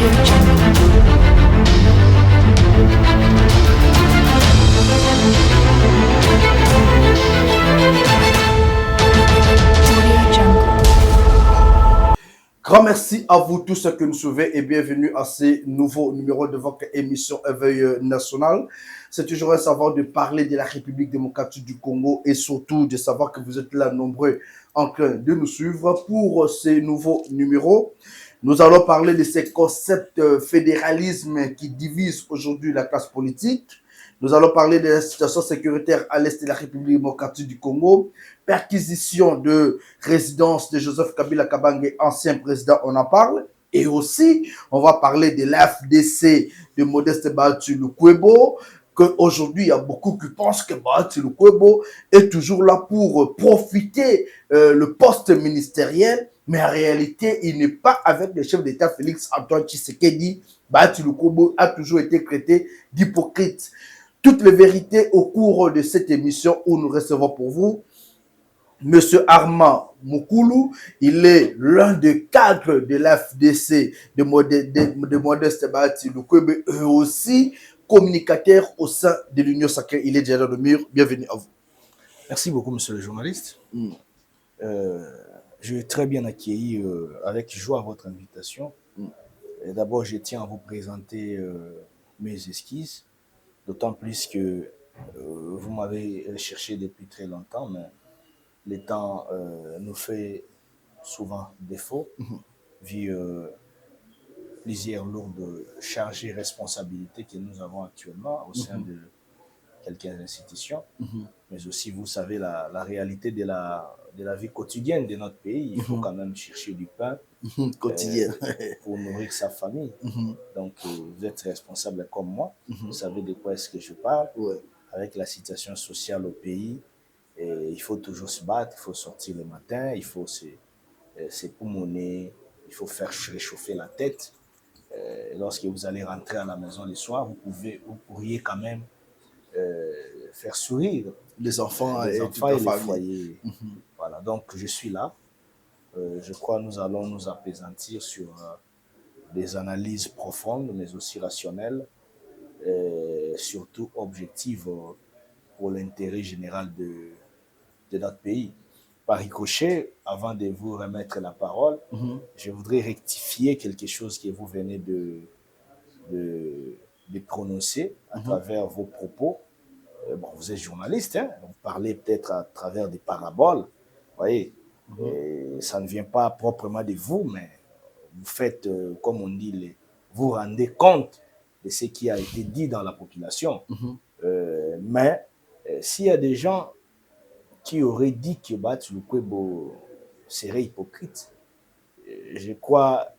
Grand merci à vous tous que nous suivez et bienvenue à ce nouveau numéro de votre émission Éveil National. C'est toujours un savoir de parler de la République démocratique du Congo et surtout de savoir que vous êtes là nombreux en train de nous suivre pour ce nouveau numéro. Nous allons parler de ces concepts fédéralisme qui divisent aujourd'hui la classe politique. Nous allons parler de la situation sécuritaire à l'est de la République démocratique du Congo, perquisition de résidence de Joseph Kabila Kabange, ancien président, on en parle. Et aussi, on va parler de l'AFDC de Modeste Bahatsi Lukwebo, qu'aujourd'hui, il y a beaucoup qui pensent que Bahatsi Lukwebo est toujours là pour profiter le poste ministériel, mais en réalité, il n'est pas avec le chef d'État Félix Antoine Tshisekedi. Bahatsi Lukwebo a toujours été traité d'hypocrite. Toutes les vérités au cours de cette émission où nous recevons pour vous Monsieur Armand Moukoulou. Il est l'un des cadres de l'AFDC de Modeste Bahatsi Lukwebo et aussi communicateur au sein de l'Union sacrée. Il est déjà de mur. Bienvenue à vous. Merci beaucoup, monsieur le journaliste. Je vais très bien accueilli avec joie votre invitation. D'abord, je tiens à vous présenter mes esquisses, d'autant plus que vous m'avez cherché depuis très longtemps, mais le temps nous fait souvent défaut, vu plusieurs lourdes charges et responsabilités que nous avons actuellement au sein de quelques institutions. Mais aussi, vous savez, la réalité de la vie quotidienne de notre pays. Il faut quand même chercher du pain quotidien pour nourrir sa famille. Donc, vous êtes responsable comme moi. Vous savez de quoi est-ce que je parle. Avec la situation sociale au pays, et il faut toujours se battre, il faut sortir le matin, il faut se poumonner, il faut faire réchauffer la tête. Lorsque vous allez rentrer à la maison le soir, vous pourriez quand même faire sourire les enfants et les foyers. Voilà, donc je suis là. Je crois que nous allons nous apaisantir sur des analyses profondes, mais aussi rationnelles, surtout objectives pour l'intérêt général de notre pays. Par ricochet, avant de vous remettre la parole, je voudrais rectifier quelque chose que vous venez de prononcer à travers vos propos. Bon, vous êtes journaliste, hein? Vous parlez peut-être à travers des paraboles, vous voyez. Et ça ne vient pas proprement de vous, mais vous faites, comme on dit, vous rendez compte de ce qui a été dit dans la population. Mais s'il y a des gens qui auraient dit que Bahatsi Lukwebo serait hypocrite, je crois que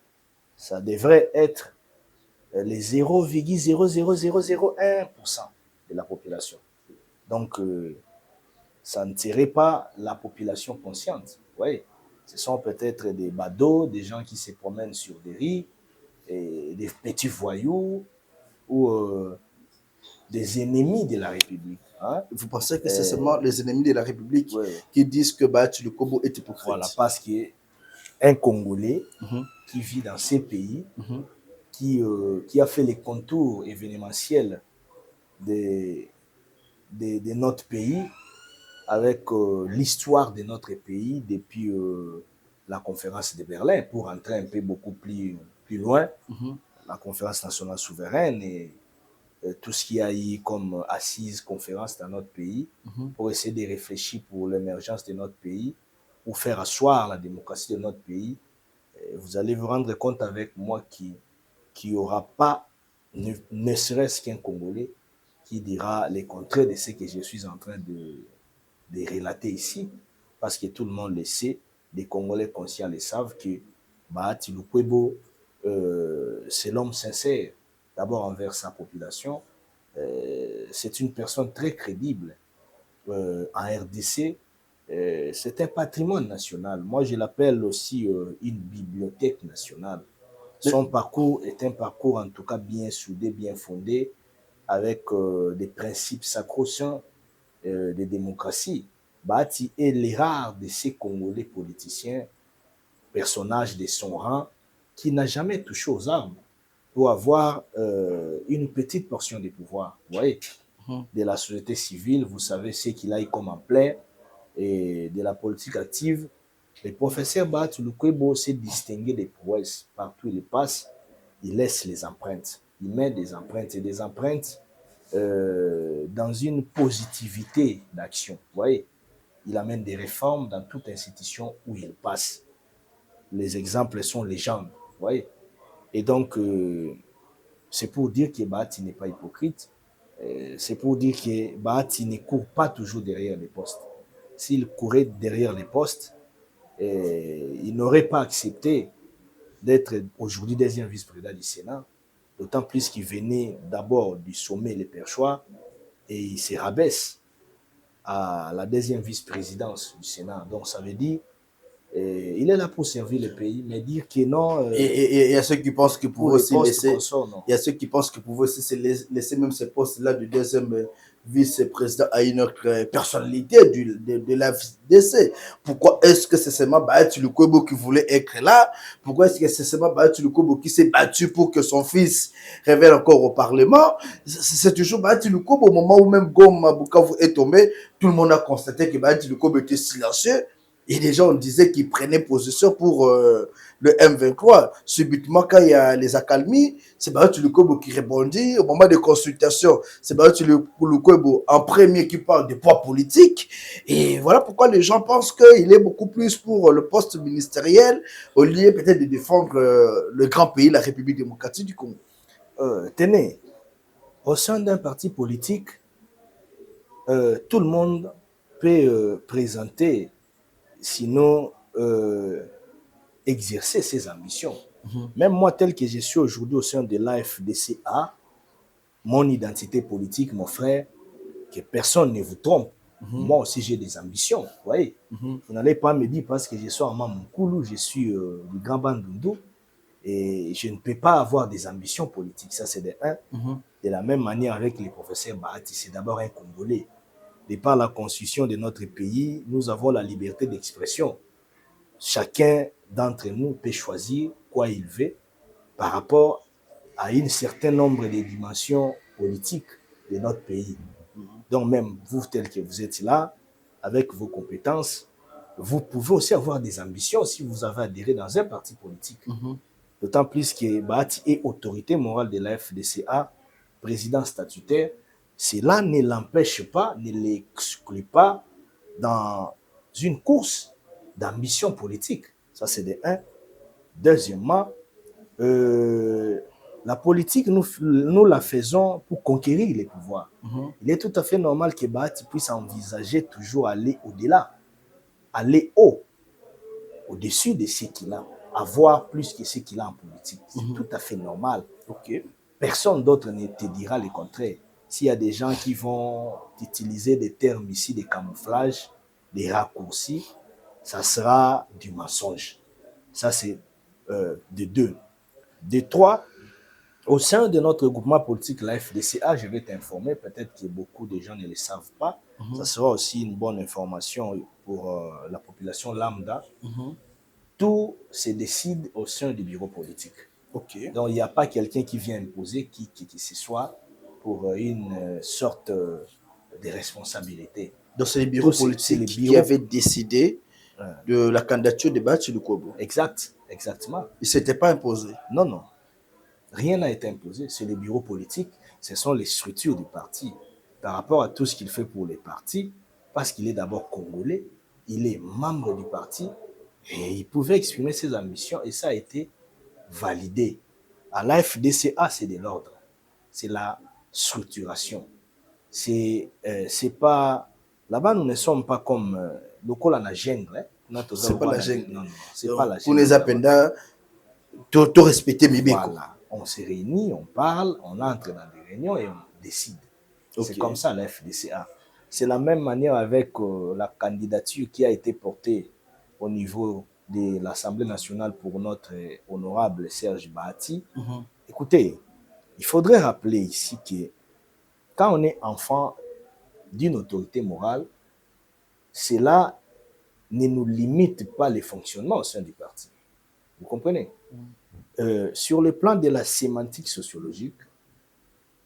ça devrait être les 0,00001% de la population. Donc, ça ne serait pas la population consciente. Vous voyez, ce sont peut-être des badauds, des gens qui se promènent sur des rues, et des petits voyous ou des ennemis de la République. Hein? Vous pensez que c'est seulement les ennemis de la République qui disent que Bahatsi Lukwebo est hypocrite? Voilà, parce qu'un Congolais qui vit dans ces pays, qui a fait les contours événementiels de notre pays, avec l'histoire de notre pays depuis la conférence de Berlin, pour entrer un peu beaucoup plus loin, la conférence nationale souveraine et tout ce qu'il y a eu comme assises, conférences dans notre pays, pour essayer de réfléchir pour l'émergence de notre pays, pour faire asseoir la démocratie de notre pays. Vous allez vous rendre compte avec moi qu'il n'y aura pas, ne serait-ce qu'un Congolais, qui dira le contraire de ce que je suis en train de relater ici, parce que tout le monde le sait, les Congolais conscients le savent, que Bahatsi Lukwebo, c'est l'homme sincère, d'abord envers sa population. C'est une personne très crédible. En RDC, c'est un patrimoine national. Moi, je l'appelle aussi une bibliothèque nationale. Son parcours est un parcours en tout cas bien soudé, bien fondé, avec des principes sacro-saints de démocratie. Bahatsi est les rares de ces Congolais politiciens, personnages de son rang, qui n'a jamais touché aux armes. pour avoir une petite portion de pouvoir, vous voyez, de la société civile, vous savez ce qu'il a comme en plaît, et de la politique active. Le professeur Bahati Lukwebo s'est distingué des prouesses. Partout où il passe, il laisse les empreintes. Il met des empreintes et des empreintes dans une positivité d'action. Vous voyez, il amène des réformes dans toute institution où il passe. Les exemples sont légendes. Vous voyez. Et donc, c'est pour dire que Bahati n'est pas hypocrite. C'est pour dire que Bahati ne court pas toujours derrière les postes. S'il courait derrière les postes, il n'aurait pas accepté d'être aujourd'hui deuxième vice-président du Sénat, d'autant plus qu'il venait d'abord du sommet Les Perchois et il se rabaisse à la deuxième vice-présidence du Sénat. Donc ça veut dire il est là pour servir le pays, mais dire que non. Et il y a ceux qui pensent qu'ils pouvaient aussi laisser. Non. Il y a ceux qui pensent qu'ils pouvaient aussi laisser même ces postes-là du deuxième vice-président à une autre personnalité de la FDC. Pourquoi est-ce que c'est seulement Bahati Lukwebo qui voulait être là? Pourquoi est-ce que c'est seulement Bahati Lukwebo qui s'est battu pour que son fils revienne encore au Parlement? C'est toujours Bahati Lukwebo. Au moment où même Goma Bukavu est tombé, tout le monde a constaté que Bahati Lukwebo était silencieux. Et les gens disaient qu'ils prenaient position pour le M23. Subitement, quand il y a les accalmies, c'est Bahati Lukwebo qui répondit. Au moment des consultations, c'est Bahati Lukwebo en premier qui parle de poids politique. Et voilà pourquoi les gens pensent qu'il est beaucoup plus pour le poste ministériel au lieu peut-être de défendre le grand pays, la République démocratique du Congo. Tenez, au sein d'un parti politique, tout le monde peut présenter, sinon exercer ses ambitions. Même moi, tel que je suis aujourd'hui au sein de l'AFDCA, mon identité politique, mon frère, que personne ne vous trompe. Moi aussi, j'ai des ambitions, vous voyez. Vous n'allez pas me dire parce que je suis en Mamoukoulou, je suis du Grand Bandundu, et je ne peux pas avoir des ambitions politiques. Ça, c'est de un. De la même manière avec le professeur Bahati, c'est d'abord un Congolais. De par la constitution de notre pays, nous avons la liberté d'expression. Chacun d'entre nous peut choisir quoi il veut par rapport à un certain nombre de dimensions politiques de notre pays. Donc même vous, tel que vous êtes là, avec vos compétences, vous pouvez aussi avoir des ambitions si vous avez adhéré dans un parti politique. D'autant plus que Bahati est autorité morale de la FDCA, président statutaire. Cela ne l'empêche pas, ne l'exclut pas dans une course d'ambition politique. Ça, c'est de un. Deuxièmement, la politique, nous la faisons pour conquérir les pouvoirs. Il est tout à fait normal que Bahati puisse envisager toujours aller au-delà, aller haut, au-dessus de ce qu'il a, avoir plus que ce qu'il a en politique. C'est tout à fait normal. Personne d'autre ne te dira le contraire. S'il y a des gens qui vont utiliser des termes ici, des camouflages, des raccourcis, ça sera du mensonge. Ça, c'est de deux. De trois, au sein de notre groupement politique, la FDCA, je vais t'informer, peut-être que beaucoup de gens ne le savent pas. Ça sera aussi une bonne information pour la population lambda. Tout se décide au sein du bureau politique. Donc, il n'y a pas quelqu'un qui vient imposer qui que ce soit pour une sorte de responsabilité. Donc, c'est les bureaux politiques qui avaient décidé de la candidature de Bahati Lukwebo. Exactement. Il ne s'était pas imposé. Non. Rien n'a été imposé. C'est les bureaux politiques, ce sont les structures du parti. Par rapport à tout ce qu'il fait pour les partis, parce qu'il est d'abord congolais, il est membre du parti et il pouvait exprimer ses ambitions et ça a été validé. À l'AFDCA, c'est de l'ordre. C'est la structuration. C'est pas... Là-bas, nous ne sommes pas comme le col à la jungle. C'est pas la jungle. Non, c'est pas la jungle. Pour les appendants, tout respecter mes bécos. Voilà. On se réunit, on parle, on entre dans des réunions et on décide. C'est comme ça la FDCA. C'est la même manière avec la candidature qui a été portée au niveau de l'Assemblée nationale pour notre honorable Serge Bahati. Écoutez, il faudrait rappeler ici que quand on est enfant d'une autorité morale, cela ne nous limite pas les fonctionnements au sein du parti. Vous comprenez? Sur le plan de la sémantique sociologique,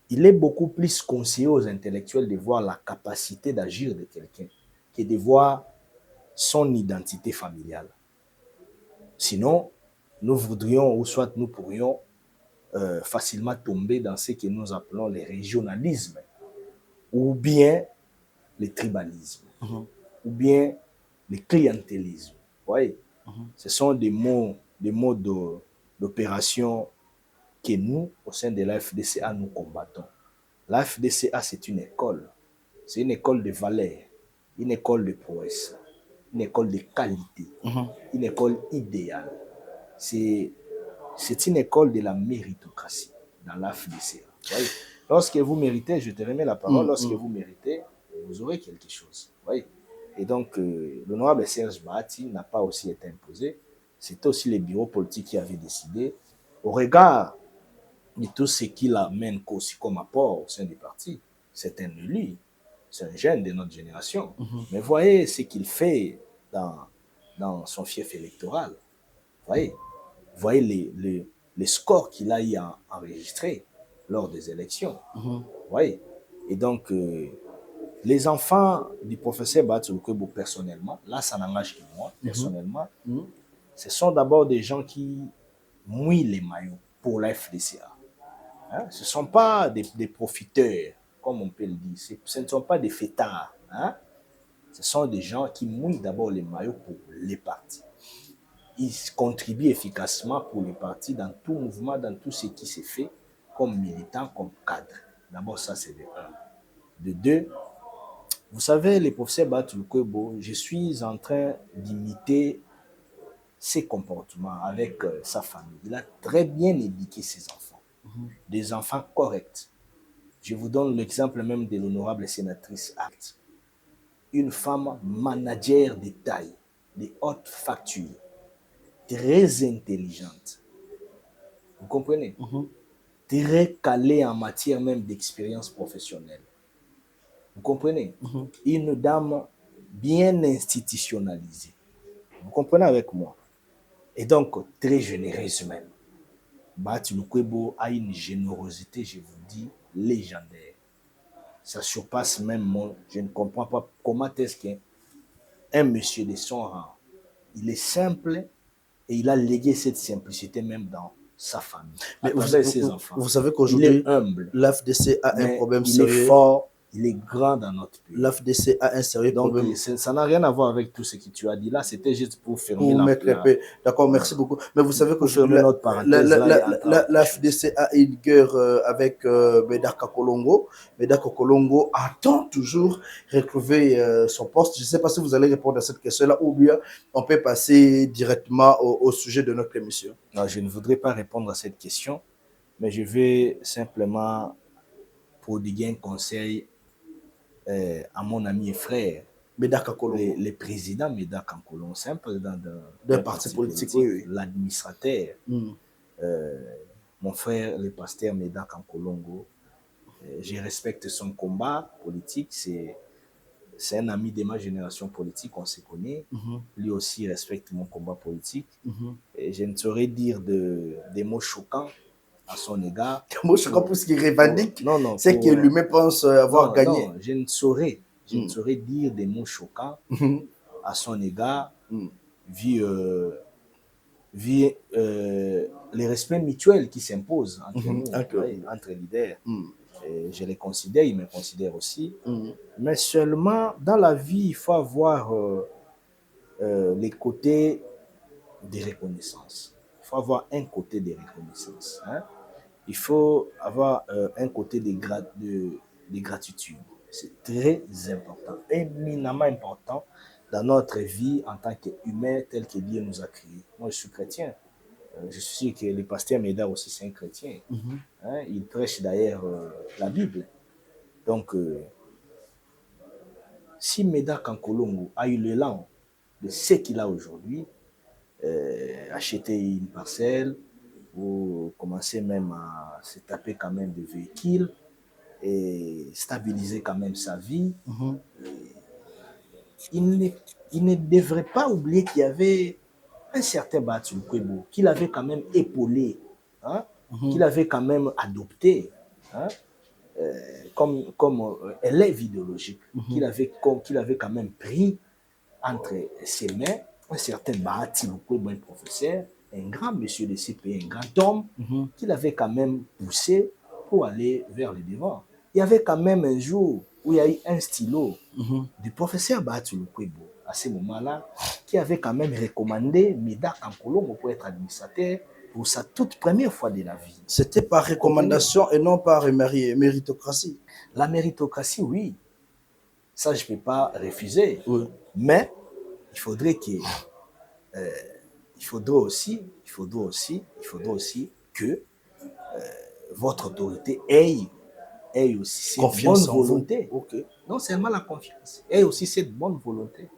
il est beaucoup plus conseillé aux intellectuels de voir la capacité d'agir de quelqu'un que de voir son identité familiale. Sinon, nous voudrions, ou soit nous pourrions facilement tomber dans ce que nous appelons les régionalismes, ou bien le tribalisme, ou bien le clientélisme. Vous voyez, ce sont des mots d'opération que nous, au sein de la FDCA, nous combattons. La FDCA, c'est une école de valeurs, une école de prouesse, une école de qualité, une école idéale. C'est une école de la méritocratie dans la FDCA. Lorsque vous méritez, je te remets la parole, lorsque vous méritez, vous aurez quelque chose. Voyez. Et donc, l'honorable Serge Bahati n'a pas aussi été imposé. C'était aussi les bureaux politiques qui avaient décidé, au regard de tout ce qu'il amène aussi comme apport au sein du parti. C'est un élu, c'est un jeune de notre génération. Mais voyez ce qu'il fait dans son fief électoral. Voyez les scores qu'il a eu à enregistrer lors des élections. Voyez. Et donc, les enfants du professeur Bahati Lukwebo, personnellement, là, ça n'engage que moi, personnellement, ce sont d'abord des gens qui mouillent les maillots pour la FDCA. Hein? Ce ne sont pas des profiteurs, comme on peut le dire. Ce ne sont pas des fêtards. Hein? Ce sont des gens qui mouillent d'abord les maillots pour les partis. Ils contribuent efficacement pour les partis dans tout mouvement, dans tout ce qui se fait comme militant, comme cadre. D'abord, ça, c'est de un. De deux, vous savez, le professeur Bahati Lukwebo, je suis en train d'imiter ses comportements avec sa famille. Il a très bien éduqué ses enfants. Des enfants corrects. Je vous donne l'exemple même de l'honorable sénatrice Act. Une femme manager de taille, de haute facture, très intelligente. Vous comprenez? Très calée en matière même d'expérience professionnelle. Vous comprenez? Une dame bien institutionnalisée. Vous comprenez avec moi? Et donc, très généreuse même. Bahati Lukwebo a une générosité, je vous dis, légendaire. Ça surpasse même moi. Je ne comprends pas comment est-ce qu'un monsieur de son rang, il est simple et il a légué cette simplicité même dans sa famille, à travers ses enfants. Vous savez qu'aujourd'hui, il est humble, l'AFDC a un problème il sérieux. est fort, il est grand dans notre pays. L'AFDC a un sérieux problème. Donc, ça n'a rien à voir avec tout ce que tu as dit là. C'était juste pour fermer pour mettre un peu. D'accord, merci beaucoup. Mais vous savez qu'aujourd'hui, l'AFDC a une guerre avec Médaka Kolongo. Médaka Kolongo attend toujours retrouver son poste. Je ne sais pas si vous allez répondre à cette question-là ou bien on peut passer directement au sujet de notre émission. Non, je ne voudrais pas répondre à cette question, mais je vais simplement prodiguer un conseil à mon ami et frère, Médaka Kolongo. Le président Médaka Kolongo, c'est un président d'un parti politique, oui. L'administrateur. Mon frère, le pasteur Médaka Kolongo, je respecte son combat politique, c'est un ami de ma génération politique, on se connaît. Lui aussi respecte mon combat politique. Et je ne saurais dire des mots choquants à son égard. Des mots choquants pour ce qu'il revendique, c'est que lui-même pense avoir gagné. Non, je ne saurais dire des mots choquants à son égard, vu les respects mutuels qui s'imposent entre leaders. Et je les considère, ils me considèrent aussi. Mais seulement dans la vie, il faut avoir les côtés de reconnaissance. Il faut avoir un côté de reconnaissance. Hein? Il faut avoir un côté de gratitude. C'est très important, éminemment important dans notre vie en tant qu'humain tel que Dieu nous a créés. Moi, je suis chrétien. Je suis sûr que le pasteur Méda aussi, c'est un chrétien. Hein? Il prêche d'ailleurs la Bible. Donc, si Médaka Kolongo a eu l'élan de ce qu'il a aujourd'hui, acheter une parcelle ou commencer même à se taper quand même des véhicules et stabiliser quand même sa vie, il ne devrait pas oublier qu'il y avait un certain Bahatou Lukwebo, qu'il avait quand même épaulé, hein, qu'il avait quand même adopté, hein, comme élève idéologique, qu'il avait quand même pris entre ses mains un certain Bahati Lukwebo, un professeur, un grand monsieur de CP, un grand homme, qu'il avait quand même poussé pour aller vers le devant. Il y avait quand même un jour où il y a eu un stylo du professeur Bahati Lukwebo, à ce moment-là, qui avait quand même recommandé Médard Kankolongo pour être administrateur pour sa toute première fois de la vie. C'était par recommandation et non par méritocratie. La méritocratie, oui. Ça, je ne peux pas refuser. Oui. Mais il faudrait que, il faudrait aussi que votre autorité ait aussi cette Confiance bonne en vous. volonté. Ok. Non seulement la confiance, ait aussi cette bonne volonté,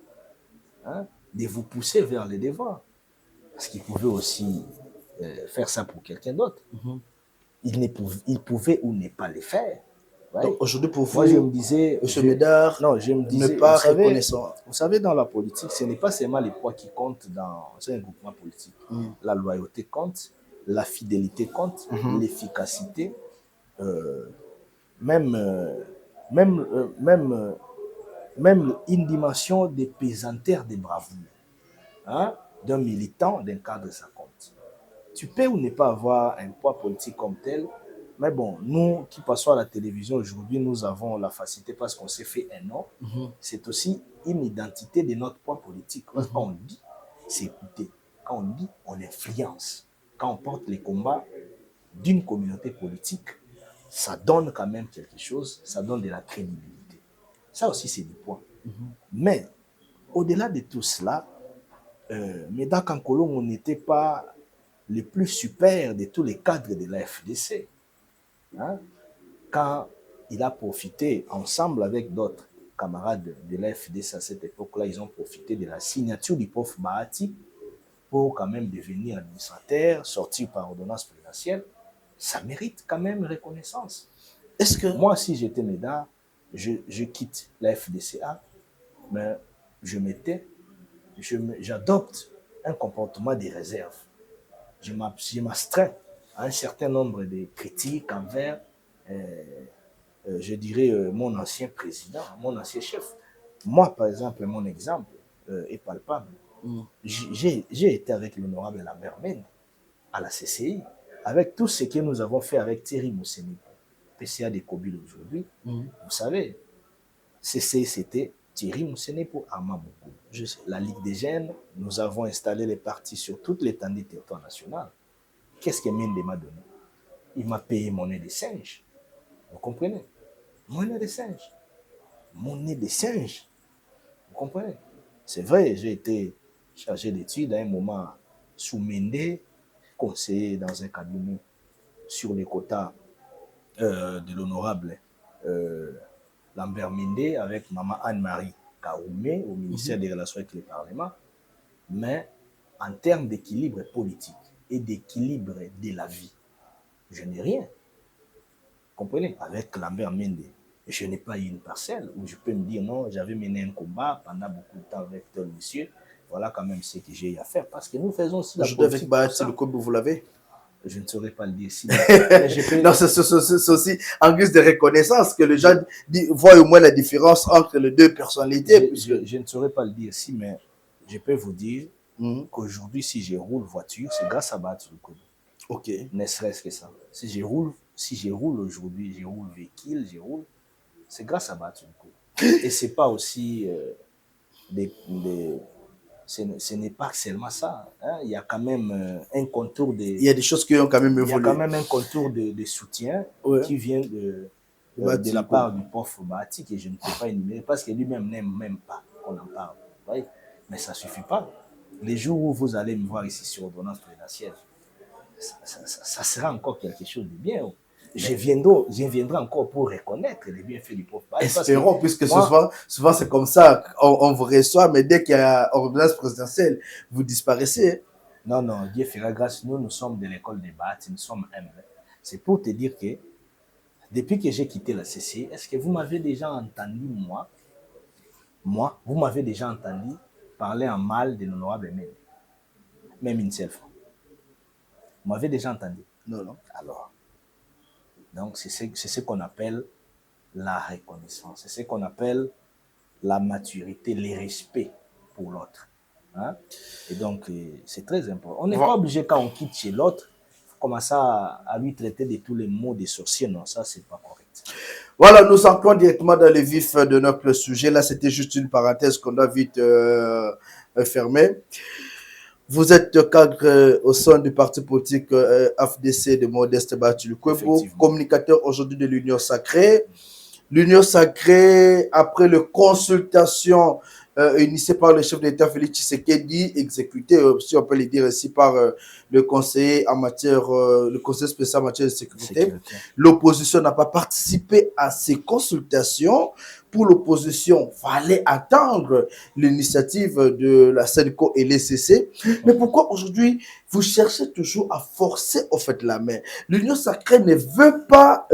hein, de vous pousser vers le devant. Parce qu'il pouvait aussi faire ça pour quelqu'un d'autre. Il pouvait ou ne pas le faire. Ouais. Donc aujourd'hui, pour vous, moi, je me disais, M. Médard, ne pas reconnaissant. Vous savez, dans la politique, ce n'est pas seulement les poids qui comptent dans un groupement politique. La loyauté compte, la fidélité compte, l'efficacité, même une dimension de pesanteur, de bravoure, hein, d'un militant, d'un cadre, ça compte. Tu peux ou ne pas avoir un poids politique comme tel, mais bon, nous qui passons à la télévision aujourd'hui, nous avons la facilité parce qu'on s'est fait un nom. C'est aussi une identité de notre poids politique. Parce que quand on dit, c'est écouter. Quand on dit, on influence. Quand on porte les combats d'une communauté politique, ça donne quand même quelque chose, ça donne de la crédibilité. Ça aussi, c'est du poids. Mais, au-delà de tout cela, Médard Kankolongo n'était pas le plus super de tous les cadres de la FDC. Hein? Quand il a profité, ensemble avec d'autres camarades de la FDC à cette époque-là, ils ont profité de la signature du prof Bahati pour quand même devenir administrateur, sortir par ordonnance présidentielle. Ça mérite quand même reconnaissance. Est-ce que moi, si j'étais Médard, je quitte la FDCA, mais j'adopte un comportement de réserve. Je m'astreins à un certain nombre de critiques envers, je dirais, mon ancien président, mon ancien chef. Moi, par exemple, mon exemple est palpable. J'ai été avec l'honorable Lambert Mende à la CCI, avec tout ce que nous avons fait avec Thierry Mousseni, PCA de Kobile aujourd'hui. Vous savez, CCI, c'était Thierry Mousseni pour Armand Bougou. La Ligue des Jeunes, nous avons installé les partis sur toute l'étendue du territoire national. Qu'est-ce que Mende m'a donné? Il m'a payé mon nez de singe. Vous comprenez? Mon nez de singe. Mon nez de singe. Vous comprenez? C'est vrai, j'ai été chargé d'études à un moment sous Mende, conseiller dans un cabinet sur les quotas de l'honorable Lambert Mende avec maman Anne-Marie Kaoumé au ministère des Relations avec le Parlement. Mais en termes d'équilibre politique et d'équilibre de la vie, je n'ai rien. Comprenez? Avec Lambert Mende, je n'ai pas eu une parcelle où je peux me dire non, j'avais mené un combat pendant beaucoup de temps avec tel monsieur. Voilà quand même ce que j'ai eu à faire. Parce que nous faisons aussi la politique. Avec Bahati Lukwebo, vous l'avez? Je ne saurais pas le dire si. Non, c'est aussi en guise de reconnaissance que les gens voient au moins la différence entre les deux personnalités. Je ne saurais pas le dire si, mais je peux vous dire qu'aujourd'hui, si je roule voiture, c'est grâce à Bahati Lukwebo. Ok. Ne serait-ce que ça. Si je roule aujourd'hui, je roule véhicule, c'est grâce à Bahati Lukwebo. Et c'est pas aussi ce n'est pas seulement ça. Hein. Il y a quand même un contour de... Il y a des choses qui ont quand même évolué. Il y a quand même un contour de soutien qui vient de la part du prof Bahati, que je ne peux pas énumérer, parce que lui-même n'aime même pas qu'on en parle. Voyez? Mais ça ne suffit pas. Les jours où vous allez me voir ici sur ordonnance présidentielle, ça sera encore quelque chose de bien. Je viendrai encore pour reconnaître les bienfaits du prof Bahati. Espérons, puisque souvent c'est comme ça, on vous reçoit, mais dès qu'il y a ordonnance présidentielle, vous disparaissez. Non, Dieu fera grâce, nous sommes de l'école des Bahati, nous sommes humbles. C'est pour te dire que, depuis que j'ai quitté la CCI, est-ce que vous m'avez déjà entendu, vous m'avez déjà entendu parler en mal de l'honorable Mende? même une seule fois. Vous m'avez déjà entendu? Non, non. Alors, donc c'est ce qu'on appelle la reconnaissance, c'est ce qu'on appelle la maturité, le respect pour l'autre. Hein? Et donc, c'est très important. On n'est pas obligé, quand on quitte chez l'autre, commencer à lui traiter de tous les mots des sorciers. Non, ça, c'est pas correct. Voilà, nous entrons directement dans le vif de notre sujet. Là, c'était juste une parenthèse qu'on a vite fermée. Vous êtes cadre au sein du parti politique AFDC de Modeste Bathily-Lukwebo, communicateur aujourd'hui de l'Union Sacrée. L'Union Sacrée, après les consultations initiées par le chef d'État Félix Tshisekedi, exécutées, si on peut le dire ainsi, par le conseiller en matière, le conseil spécial en matière de sécurité. L'opposition n'a pas participé à ces consultations. Pour l'opposition, il fallait attendre l'initiative de la SENCO et l'ECC. Mais pourquoi aujourd'hui, vous cherchez toujours à forcer au fait la main? L'Union Sacrée ne veut pas,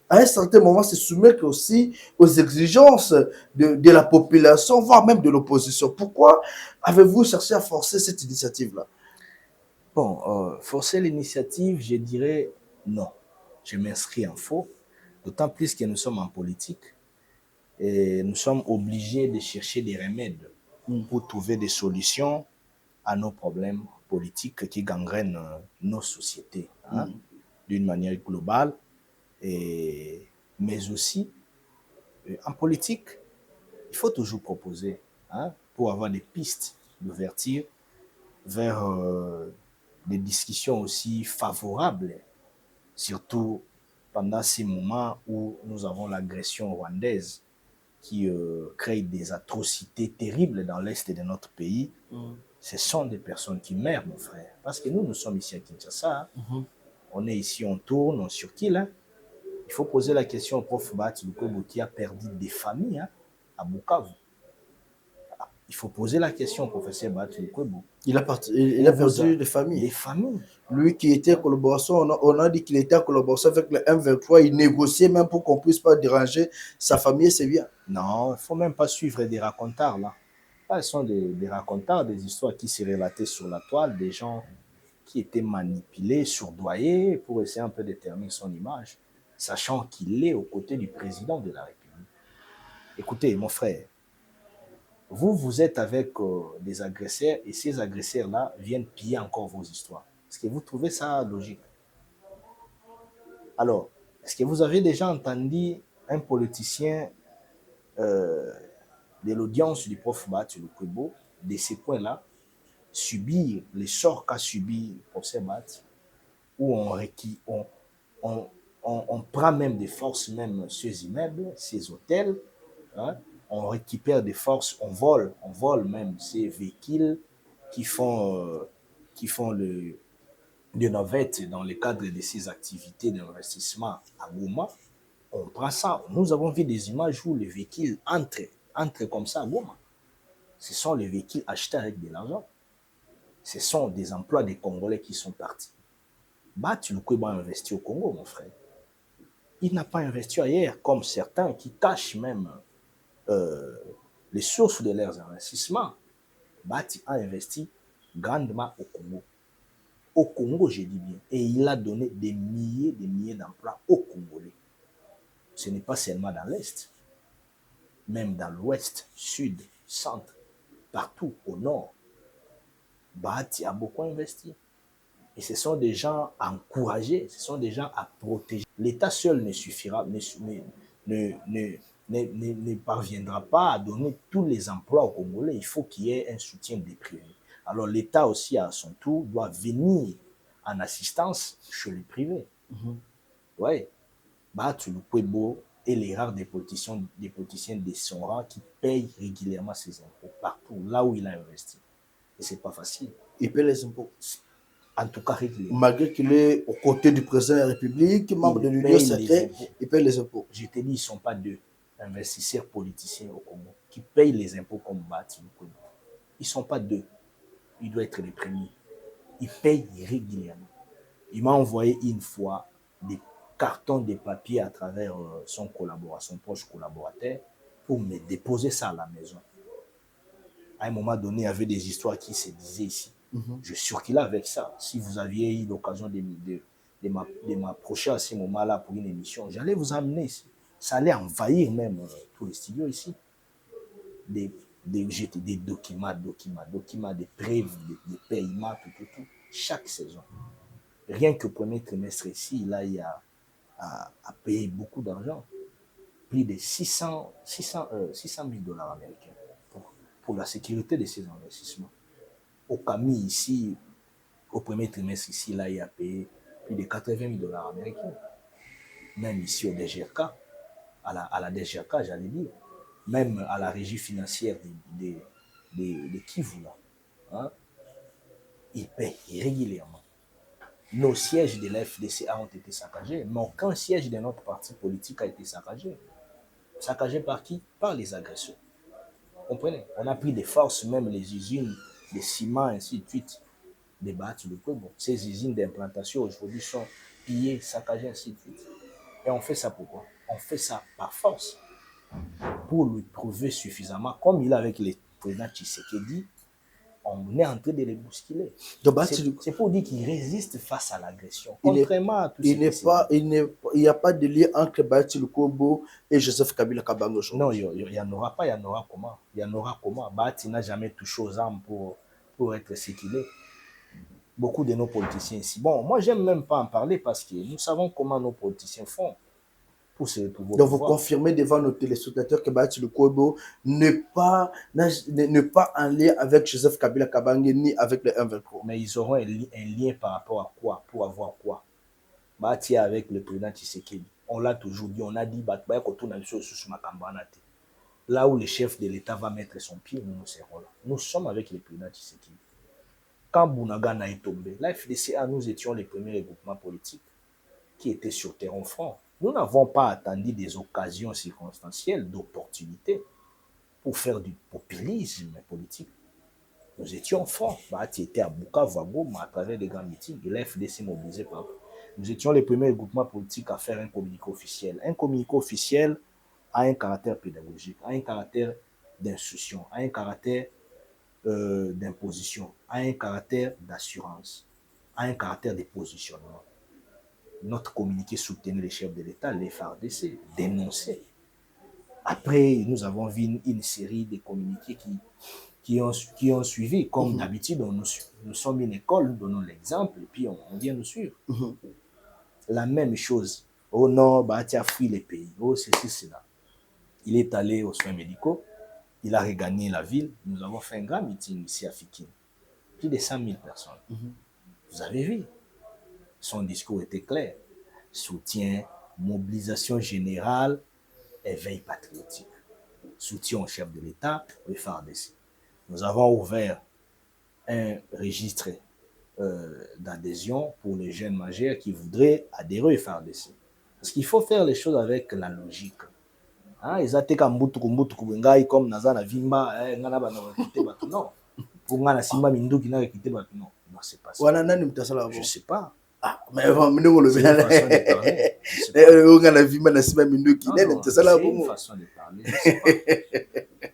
à un certain moment, se soumettre aussi aux exigences de la population, voire même de l'opposition. Pourquoi avez-vous cherché à forcer cette initiative-là? Bon, forcer l'initiative, je dirais non. Je m'inscris en faux, d'autant plus que nous sommes en politique. Et nous sommes obligés de chercher des remèdes pour trouver des solutions à nos problèmes politiques qui gangrènent nos sociétés, hein, d'une manière globale. Mais aussi, en politique, il faut toujours proposer, hein, pour avoir des pistes d'ouverture vers des discussions aussi favorables, surtout pendant ces moments où nous avons l'agression rwandaise qui crée des atrocités terribles dans l'est de notre pays. Ce sont des personnes qui meurent, mon frère. Parce que nous sommes ici à Kinshasa. Hein. On est ici, on tourne, on circule. Hein. Il faut poser la question au prof Bathily-Lukwebo qui a perdu des familles, hein, à Bukavu. Il faut poser la question au professeur Bathily-Lukwebo. Il a perdu des familles. Des familles. Lui qui était en collaboration, on a dit qu'il était en collaboration avec le M23, il négociait même pour qu'on ne puisse pas déranger sa famille et ses biens. Non, il ne faut même pas suivre des racontards là. Là, ce sont des racontards, des histoires qui se relataient sur la toile, des gens qui étaient manipulés, surdoyés pour essayer un peu de déterminer son image, sachant qu'il est aux côtés du président de la République. Écoutez, mon frère, vous êtes avec des agresseurs et ces agresseurs-là viennent piller encore vos histoires. Est-ce que vous trouvez ça logique? Alors, est-ce que vous avez déjà entendu un politicien de l'audience du prof Bathily-Lukwebo, de ces points-là, subir les sorts qu'a subi le professeur Bathily, où on prend même des forces, même ces immeubles, ces hôtels, hein, on récupère des forces, on vole même ces véhicules qui font de navettes dans le cadre de ces activités d'investissement à Goma. On prend ça. Nous avons vu des images où les véhicules entrent comme ça à Goma. Ce sont les véhicules achetés avec de l'argent. Ce sont des emplois des Congolais qui sont partis. Bathily-Lukwebo a investi au Congo, mon frère. Il n'a pas investi ailleurs, comme certains qui cachent même les sources de leurs investissements. Bathily a investi grandement au Congo. Au Congo, je dis bien. Et il a donné des milliers d'emplois aux Congolais. Ce n'est pas seulement dans l'Est, même dans l'Ouest, Sud, Centre, partout au Nord. Bathily a beaucoup investi. Et ce sont des gens à encourager, ce sont des gens à protéger. L'État seul ne suffira, ne parviendra pas à donner tous les emplois aux Congolais. Il faut qu'il y ait un soutien des privés. Alors l'État aussi, à son tour, doit venir en assistance chez les privés. Oui. Bathily-Lukwebo est les rares des politiciens de son rang qui payent régulièrement ses impôts partout, là où il a investi. Et ce n'est pas facile. Il paie les impôts. En tout cas, régulièrement. Malgré qu'il est aux côtés du président de la République, membre de l'Union Sacrée, il paye les impôts. Je te dis, ils ne sont pas deux investisseurs politiciens au Congo qui payent les impôts comme Bathily-Lukwebo. Ils ne sont pas deux. Il doit être les premiers. Il paye régulièrement. Il m'a envoyé une fois des cartons de papier à travers son proche collaborateur pour me déposer ça à la maison. À un moment donné, il y avait des histoires qui se disaient ici. Je circulais avec ça. Si vous aviez eu l'occasion de m'approcher à ce moment-là pour une émission, j'allais vous amener ici. Ça allait envahir même tous les studios ici. Des documents, des preuves, des paiements, tout. Chaque saison. Rien que le premier trimestre ici, là, il y a à payer beaucoup d'argent. Plus de 600 000 dollars américains pour la sécurité de ces investissements. Au Camille, ici, au premier trimestre, ici, là, il a payé plus de 80 000 dollars américains. Même ici, au DGRK, à la DGRK, j'allais dire, même à la régie financière de Kivu, là, hein, ils payent régulièrement. Nos sièges de la FDCA ont été saccagés, mais aucun siège de notre parti politique a été saccagé. Saccagé par qui? Par les agresseurs. Vous comprenez? On a pris des forces, même les usines de ciment, ainsi de suite, des bâtiments de Kwebo. Ces usines d'implantation aujourd'hui sont pillées, saccagées, ainsi de suite. Et on fait ça pourquoi? On fait ça par force. Pour lui prouver suffisamment, comme il est avec le président Tshisekedi, on est en train de les bousculer. C'est pour dire qu'il résiste face à l'agression. Contrairement à tout ce il n'y a pas de lien entre Bahati Lukwebo et Joseph Kabila Kabange. Non, il n'y en aura pas. Il y en aura comment? Il y en aura comment? Bahati n'a jamais touché aux armes pour être ce qu'il est. Beaucoup de nos politiciens ici. Bon, moi, j'aime même pas en parler parce que nous savons comment nos politiciens font pour se retrouver. Donc, vous confirmez devant nos téléspectateurs que Bahati Lukwebo n'est pas en lien avec Joseph Kabila Kabange ni avec le 1-23. Mais ils auront un lien par rapport à quoi? Pour avoir quoi? Bahati avec le président Tshisekedi. On l'a toujours dit, on a dit, là où le chef de l'État va mettre son pied, nous serons là. Nous sommes avec le président Tshisekedi. Quand Bounagana est tombé, la FDCA, nous étions les premiers regroupements politiques qui étaient sur terrain franc. Nous n'avons pas attendu des occasions circonstancielles, d'opportunités pour faire du populisme politique. Nous étions forts. Bahati était à Bukavu, à Goma, à travers des grands meetings, et la FDC mobilisait partout. Nous étions les premiers groupements politiques à faire un communiqué officiel. Un communiqué officiel a un caractère pédagogique, a un caractère d'instruction, a un caractère d'imposition, a un caractère d'assurance, a un caractère de positionnement. Notre communiqué soutenait les chefs de l'État, les FARDC, dénonçait. Après, nous avons vu une série de communiqués qui ont suivi. Comme d'habitude, nous sommes une école, nous donnons l'exemple, et puis on vient nous suivre. La même chose. Oh non, Bahati a fui les pays. Oh, ceci, cela. Il est allé aux soins médicaux. Il a regagné la ville. Nous avons fait un grand meeting ici à Fikine. Plus de 100 000 personnes. Vous avez vu. Son discours était clair. Soutien, mobilisation générale, éveil patriotique. Soutien au chef de l'État, le FARDC. Nous avons ouvert un registre d'adhésion pour les jeunes majeurs qui voudraient adhérer au FARDC. Parce qu'il faut faire les choses avec la logique. Ils ont comme Nazana Vimba, non. Pour moi, Simba Minduki n'a quitté non. Non, c'est pas ça. Je ne sais pas. Ah, mais c'est une façon de parler. C'est une façon de parler.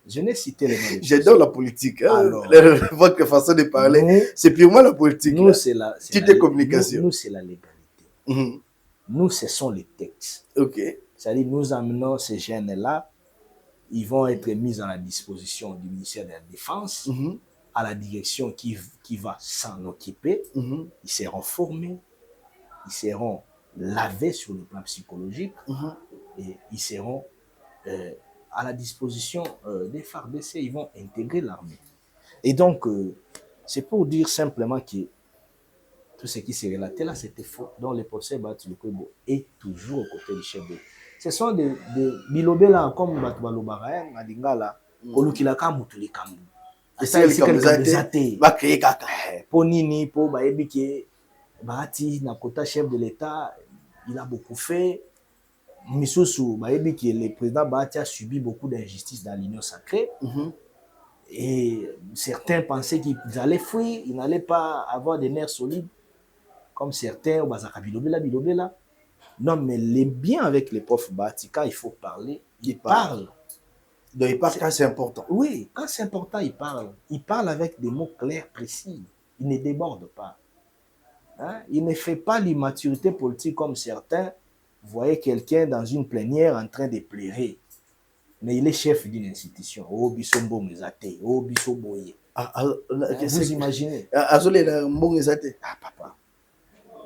Je n'ai cité les noms. J'adore la politique. Votre façon de parler, c'est purement la politique. Nous, c'est la communication. Nous, c'est la légalité. Nous, ce sont les textes. Ok. C'est-à-dire, nous amenons ces jeunes-là, ils vont être mis à la disposition du ministère de la Défense, à la direction qui va s'en occuper. Ils seront formés, ils seront lavés sur le plan psychologique et ils seront à la disposition des FARDC. Ils vont intégrer l'armée. Et donc, c'est pour dire simplement que tout ce qui s'est relaté là, c'était faux. Donc, le procès Bahati Lukwebo est toujours aux côtés du chef de. Ce sont des bilobés là, comme Batoubalobara, Madingala, Kolukilaka Mutulikambu. C'est Pour Nini, pour Baebike, Bahati, Nakota, chef de l'État, il a beaucoup fait. Missoussou, Baebike, le président Bahati a subi beaucoup d'injustices dans l'Union sacrée. Et certains pensaient qu'ils allaient fuir, ils n'allaient pas avoir des nerfs solides, comme certains, Bilobela. Non, mais les biens avec les profs Bahati, quand il faut parler, ils parlent. Donc, il parle quand c'est important. Oui, quand c'est important, il parle. Il parle avec des mots clairs, précis. Il ne déborde pas. Hein? Il ne fait pas l'immaturité politique comme certains. Vous voyez quelqu'un dans une plénière en train de pleurer. Mais il est chef d'une institution. Oh, Bissombo Mezate. Oh, Bissoboye. Vous imaginez? Ah, papa.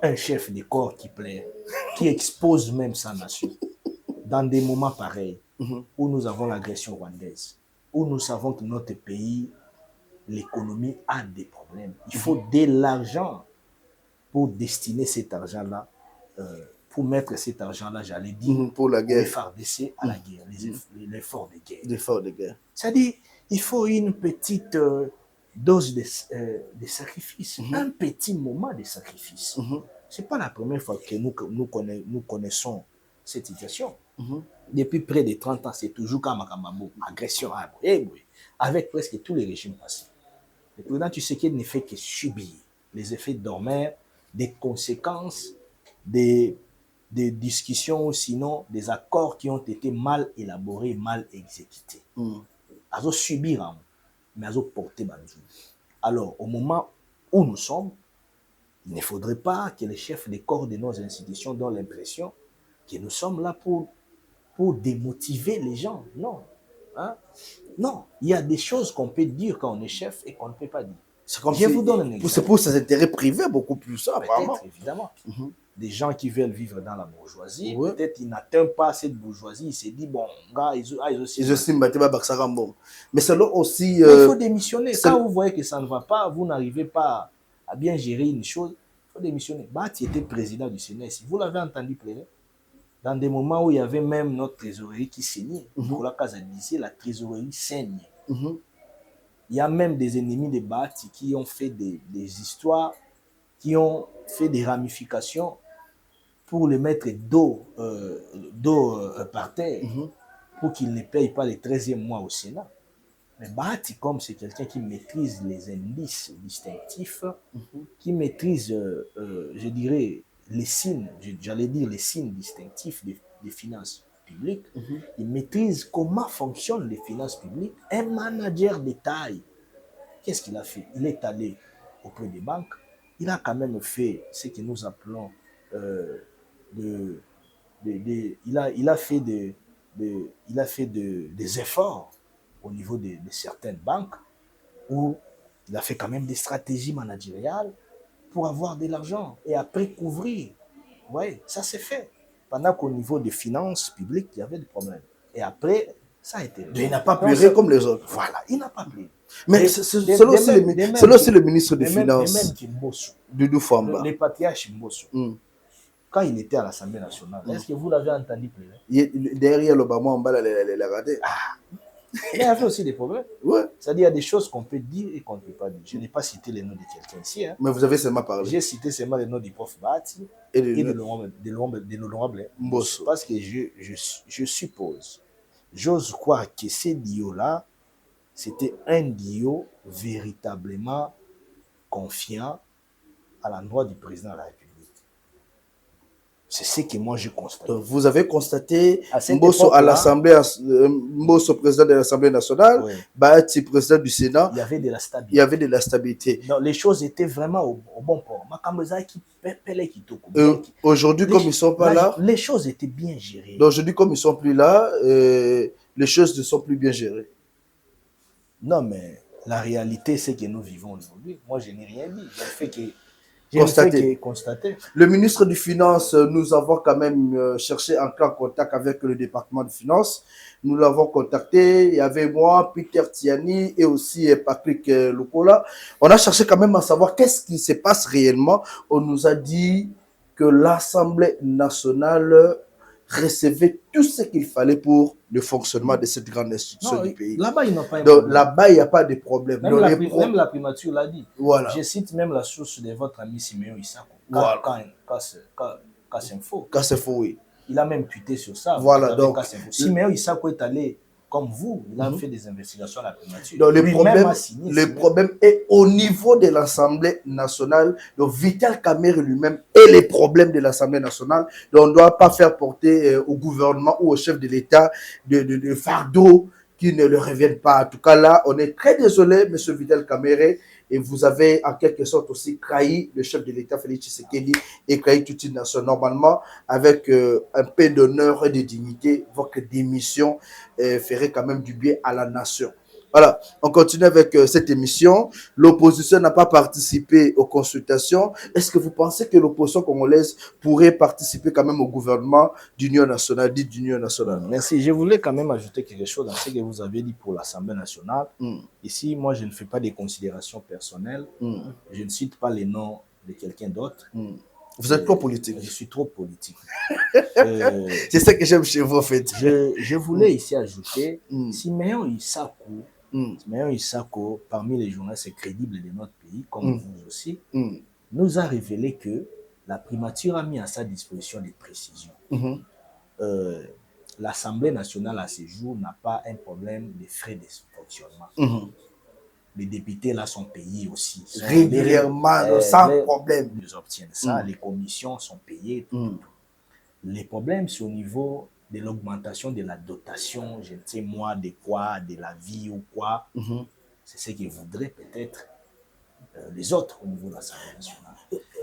Un chef de corps qui plaît, qui expose même sa nation. Dans des moments pareils, où nous avons l'agression rwandaise, où nous savons que notre pays, l'économie a des problèmes. Il faut de l'argent pour destiner cet argent-là, pour mettre cet argent-là, j'allais dire, pour la guerre. Les FARDC à la guerre, l'effort de guerre. L'effort de guerre. C'est-à-dire, il faut une petite dose de sacrifice, un petit moment de sacrifice. Ce n'est pas la première fois que nous connaissons cette situation. Depuis près de 30 ans, c'est toujours comme agression, avec presque tous les régimes passés. Le président Tshisekedi ne fait que subir les effets dormeurs, des conséquences, des discussions, sinon des accords qui ont été mal élaborés, mal exécutés. Ils ont subi, mais ils ont porté Banzou. Alors, au moment où nous sommes, il ne faudrait pas que les chefs des corps de nos institutions donnent l'impression que nous sommes là pour démotiver les gens. Non. Hein? Non. Il y a des choses qu'on peut dire quand on est chef et qu'on ne peut pas dire. Je vous donne un exemple. C'est pour ses intérêts privés, beaucoup plus ça, apparemment. Évidemment. Des gens qui veulent vivre dans la bourgeoisie, peut-être ils n'atteignent pas cette bourgeoisie, ils se disent, bon, gars, ils aussi... Mais selon aussi... il faut démissionner. Quand vous voyez que ça ne va pas, vous n'arrivez pas à bien gérer une chose, il faut démissionner. Bati était président du Sénat ici. Vous l'avez entendu plaider? Dans des moments où il y avait même notre trésorerie qui saignait. Pour la case d'ici, la trésorerie saigne. Il y a même des ennemis de Bati qui ont fait des histoires, qui ont fait des ramifications pour le mettre dos par terre, pour qu'il ne paye pas les 13e mois au Sénat. Mais Bati, comme c'est quelqu'un qui maîtrise les indices distinctifs, qui maîtrise, je dirais, les signes, j'allais dire les signes distinctifs des finances publiques, il maîtrise comment fonctionnent les finances publiques. Un manager de taille, qu'est-ce qu'il a fait? Il est allé auprès des banques, il a quand même fait ce que nous appelons il a fait des efforts au niveau de certaines banques où il a fait quand même des stratégies managériales pour avoir de l'argent et après couvrir. Oui, ça s'est fait. Pendant qu'au niveau des finances publiques, il y avait des problèmes. Et après, ça a été... Mais il n'a pas pleuré comme les autres. Voilà, il n'a pas pleuré. Mais c'est aussi le ministre des Finances, Doudou Famba. Le patriarche Mbosso. Quand il était à l'Assemblée nationale, est-ce que vous l'avez entendu pleurer? Derrière l'Obama, on va la rater. Mais il y avait aussi des problèmes. C'est-à-dire, il y a des choses qu'on peut dire et qu'on ne peut pas dire. Je n'ai pas cité les noms de quelqu'un ici. Mais vous avez seulement parlé. J'ai cité seulement les noms du prof Bati et de l'honorable Mbosso. Parce que je suppose, j'ose croire que ces dios-là, c'était un dio véritablement confiant à l'endroit du président de la République. C'est ce que moi j'ai constaté. Donc, vous avez constaté Mbosso à l'Assemblée, Mbosso président de l'Assemblée nationale, Bati président du Sénat. Il y avait de la stabilité. Il y avait de la stabilité. Non, les choses étaient vraiment au bon port. Aujourd'hui, comme ils ne sont pas là, les choses étaient bien gérées. Donc, aujourd'hui, comme ils ne sont plus là, les choses ne sont plus bien gérées. Non, mais la réalité, c'est que nous vivons aujourd'hui. Moi, je n'ai rien dit. J'ai fait que constater. Le ministre des Finances, nous avons quand même cherché à entrer en contact avec le département de Finances. Nous l'avons contacté. Il y avait moi, Peter Tiani et aussi Patrick Lukola. On a cherché quand même à savoir qu'est-ce qui se passe réellement. On nous a dit que l'Assemblée nationale recevait tout ce qu'il fallait pour le fonctionnement de cette grande institution du pays. Là-bas, il n'y a pas de problème. Là-bas, il n'y a pas de problème. Même la primature l'a dit. Voilà. Je cite même la source de votre ami Siméon Issako. Voilà. Kassinfo. Kassinfo, oui. Il a même tweeté sur ça. Voilà, donc. Siméon Issako est allé, comme vous, il a fait des investigations à la primature. Donc, le problème est au niveau de l'Assemblée nationale. Donc, Vital Kamerhe lui-même est les problèmes de l'Assemblée nationale. Donc, on ne doit pas faire porter au gouvernement ou au chef de l'État de fardeau qui ne le reviennent pas. En tout cas, là, on est très désolé, M. Vital Kamerhe. et vous avez en quelque sorte aussi trahi le chef de l'État, Félix Tshisekedi, et trahi toute une nation. Normalement, avec un peu d'honneur et de dignité, votre démission ferait quand même du bien à la nation. Voilà, on continue avec cette émission. L'opposition n'a pas participé aux consultations. Est-ce que vous pensez que l'opposition congolaise pourrait participer quand même au gouvernement d'union nationale, dit d'union nationale? Merci. Je voulais quand même ajouter quelque chose dans ce que vous avez dit pour l'Assemblée nationale. Ici, moi, je ne fais pas des considérations personnelles. Je ne cite pas les noms de quelqu'un d'autre. Vous êtes trop politique. Je suis trop politique. C'est ça que j'aime chez vous, en fait. Je voulais ici ajouter Simeon Isako, parmi les journalistes crédibles de notre pays, comme vous aussi, nous a révélé que la primature a mis à sa disposition des précisions. L'Assemblée nationale à ce jour n'a pas un problème de frais de fonctionnement. Les députés là sont payés aussi. Régulièrement, sans problème. Ils obtiennent ça, les commissions sont payées. Tout. Les problèmes, c'est au niveau de l'augmentation de la dotation, je ne sais moi, de quoi, de la vie ou quoi. C'est ce qu'ils voudraient peut-être les autres au niveau de l'Assemblée nationale.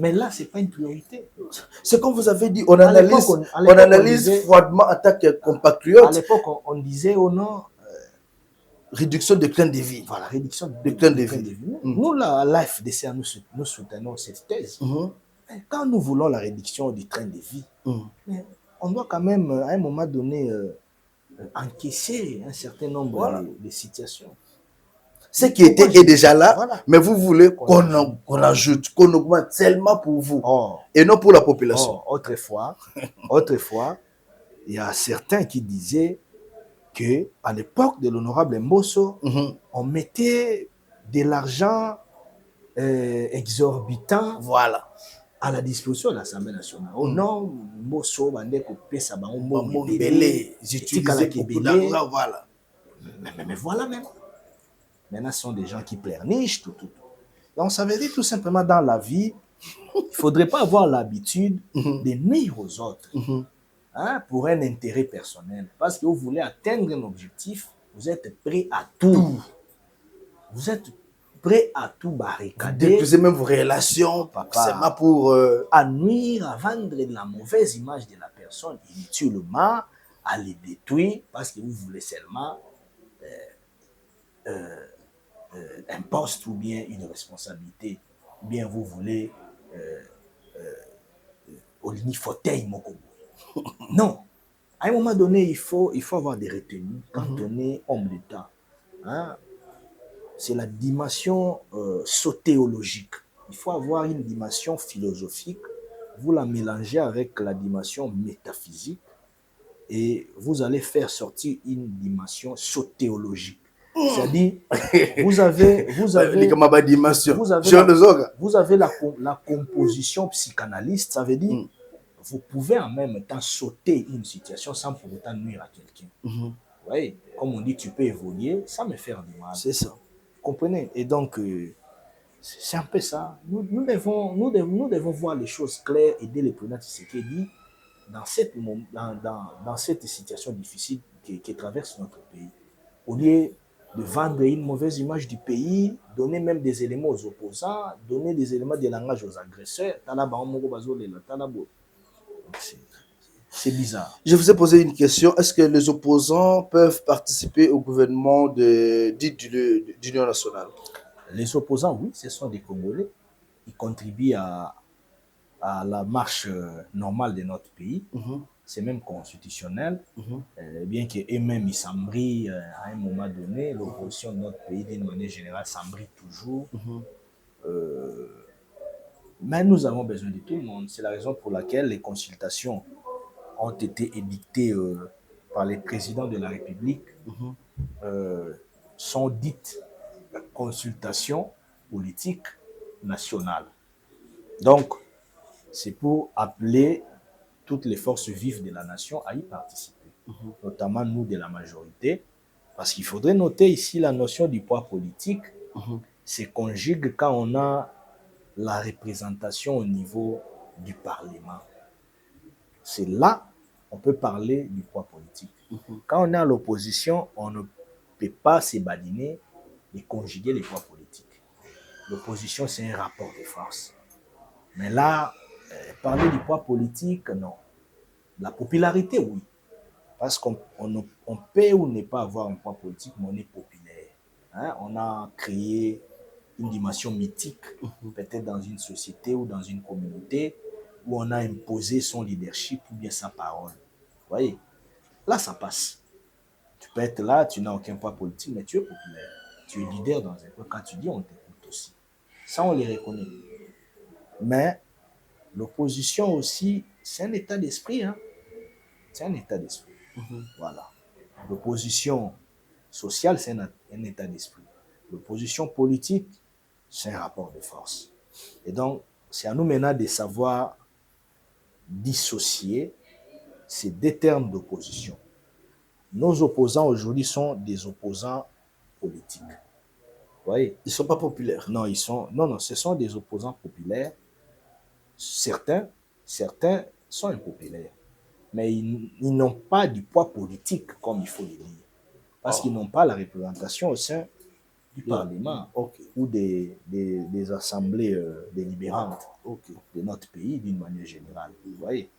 Mais là, ce n'est pas une priorité. C'est comme vous avez dit, on analyse froidement en tant que compatriote. À l'époque, on disait au nom réduction de train de vie. Voilà, réduction de train de vie. Nous, là, à l'AFDC, nous soutenons cette thèse. Quand nous voulons la réduction du train de vie, on doit quand même, à un moment donné, encaisser un certain nombre de situations. Ce qui était est déjà là, mais vous voulez qu'on ajoute, qu'on augmente seulement pour vous et non pour la population. Autrefois, il y a certains qui disaient qu'à l'époque de l'honorable Mbosso, on mettait de l'argent exorbitant à la disposition de l'Assemblée nationale. Au nom Mbosso, voilà. Mais voilà même. Maintenant, ce sont des gens qui pleurnichent, tout. Donc, ça veut dire tout simplement dans la vie, il ne faudrait pas avoir l'habitude de nuire aux autres pour un intérêt personnel. Parce que vous voulez atteindre un objectif, vous êtes prêt à tout. Vous êtes prêt à tout barricader. Vous détruisez même vos relations, seulement pour... à nuire, à vendre de la mauvaise image de la personne inutilement, à les détruire, parce que vous voulez seulement... un poste ou bien une responsabilité, ou bien vous voulez au fauteuil moko. Non. À un moment donné, il faut avoir des retenues quand on est homme d'État. C'est la dimension sotéologique. Il faut avoir une dimension philosophique. Vous la mélangez avec la dimension métaphysique et vous allez faire sortir une dimension sotéologique. C'est-à-dire, vous avez la composition psychanalyste, ça veut dire, vous pouvez en même temps sauter une situation sans pour autant nuire à quelqu'un. Oui, comme on dit, tu peux évoluer sans me faire du mal. C'est ça. Vous comprenez? Et donc, c'est un peu ça. Nous devons voir les choses claires, aider les présidents Tshisekedi dans cette situation difficile qui traverse notre pays. Au lieu de vendre une mauvaise image du pays, donner même des éléments aux opposants, donner des éléments de langage aux agresseurs. C'est bizarre. Je vous ai posé une question. Est-ce que les opposants peuvent participer au gouvernement d'union nationale? Les opposants, oui, ce sont des Congolais. Ils contribuent à la marche normale de notre pays. C'est même constitutionnel, bien qu'eux-mêmes ils s'embrient à un moment donné, l'opposition de notre pays d'une manière générale s'embrille toujours. Mais nous avons besoin de tout le monde. C'est la raison pour laquelle les consultations ont été édictées par les présidents de la République, sont dites consultations politiques nationales. Donc, c'est pour appeler toutes les forces vives de la nation à y participer, notamment nous de la majorité, parce qu'il faudrait noter ici la notion du poids politique, se conjugue quand on a la représentation au niveau du Parlement. C'est là on peut parler du poids politique. Quand on est à l'opposition, on ne peut pas se badiner et conjuguer les poids politiques. l'opposition, c'est un rapport de force. Mais là, parler du poids politique, non. La popularité, oui. Parce qu'on peut ou ne pas avoir un poids politique, mais on est populaire. Hein? On a créé une dimension mythique, peut-être dans une société ou dans une communauté, où on a imposé son leadership ou bien sa parole. Vous voyez? Là, ça passe. Tu peux être là, tu n'as aucun poids politique, mais tu es populaire. Tu es leader dans un coin. Quand tu dis, on t'écoute aussi. Ça, on les reconnaît. Mais l'opposition aussi, c'est un état d'esprit. Hein? C'est un état d'esprit. Voilà. L'opposition sociale, c'est un état d'esprit. L'opposition politique, c'est un rapport de force. Et donc, c'est à nous maintenant de savoir dissocier ces deux termes d'opposition. Nos opposants aujourd'hui sont des opposants politiques. Vous voyez? Ils ne sont pas populaires. Non, non, ce sont des opposants populaires. Certains sont impopulaires. Mais ils n'ont pas du poids politique, comme il faut le dire. Parce qu'ils n'ont pas la représentation au sein du Parlement ou des assemblées délibérantes de notre pays d'une manière générale. Vous voyez?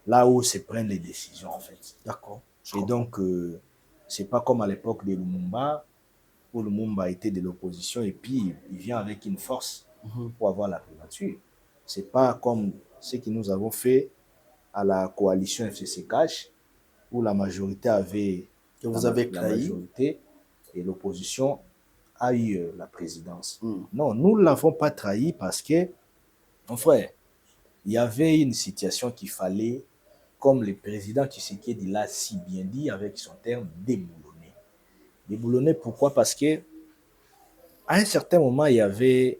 Là où se prennent les décisions, en fait. D'accord. Et donc, c'est pas comme à l'époque de Lumumba, où Lumumba était de l'opposition et puis il vient avec une force pour avoir la primature. C'est pas comme ce que nous avons fait à la coalition FCC Cash, où la majorité avait que vous avez la trahi majorité et l'opposition a eu la présidence. Non, nous ne l'avons pas trahi parce que, mon frère, il y avait une situation qu'il fallait, comme le président Tshisekedi l'a si bien dit avec son terme, déboulonner. Déboulonner, pourquoi? Parce que à un certain moment, il y avait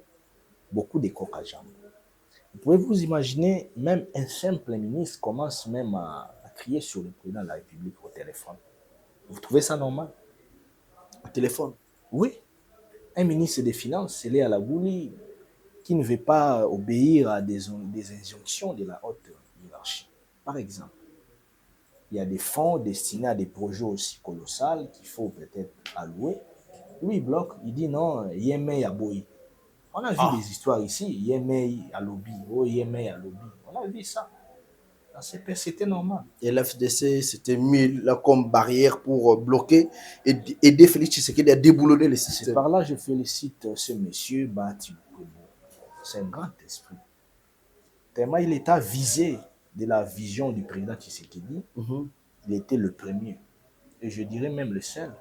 beaucoup de coq à jambes. Vous pouvez vous imaginer, même un simple ministre commence même à crier sur le président de la République au téléphone. Vous trouvez ça normal? au téléphone? Oui. Un ministre des Finances, il est à la Gouli, qui ne veut pas obéir à des injonctions de la haute hiérarchie. Par exemple, il y a des fonds destinés à des projets aussi colossaux qu'il faut peut-être allouer. Lui, il bloque, il dit non, Yémé à Boyi. On a vu des histoires ici, Yémé à lobby, oh Yémé à lobby. On a vu ça. C'était normal. Et l'FDC s'était mis là comme barrière pour bloquer et aider Félix Tshisekedi à déboulonner le système. C'est par là que je félicite ce monsieur Bahati Lukwebo. C'est un grand esprit. Tellement il était visé de la vision du président Tshisekedi, il était le premier, et je dirais même le seul,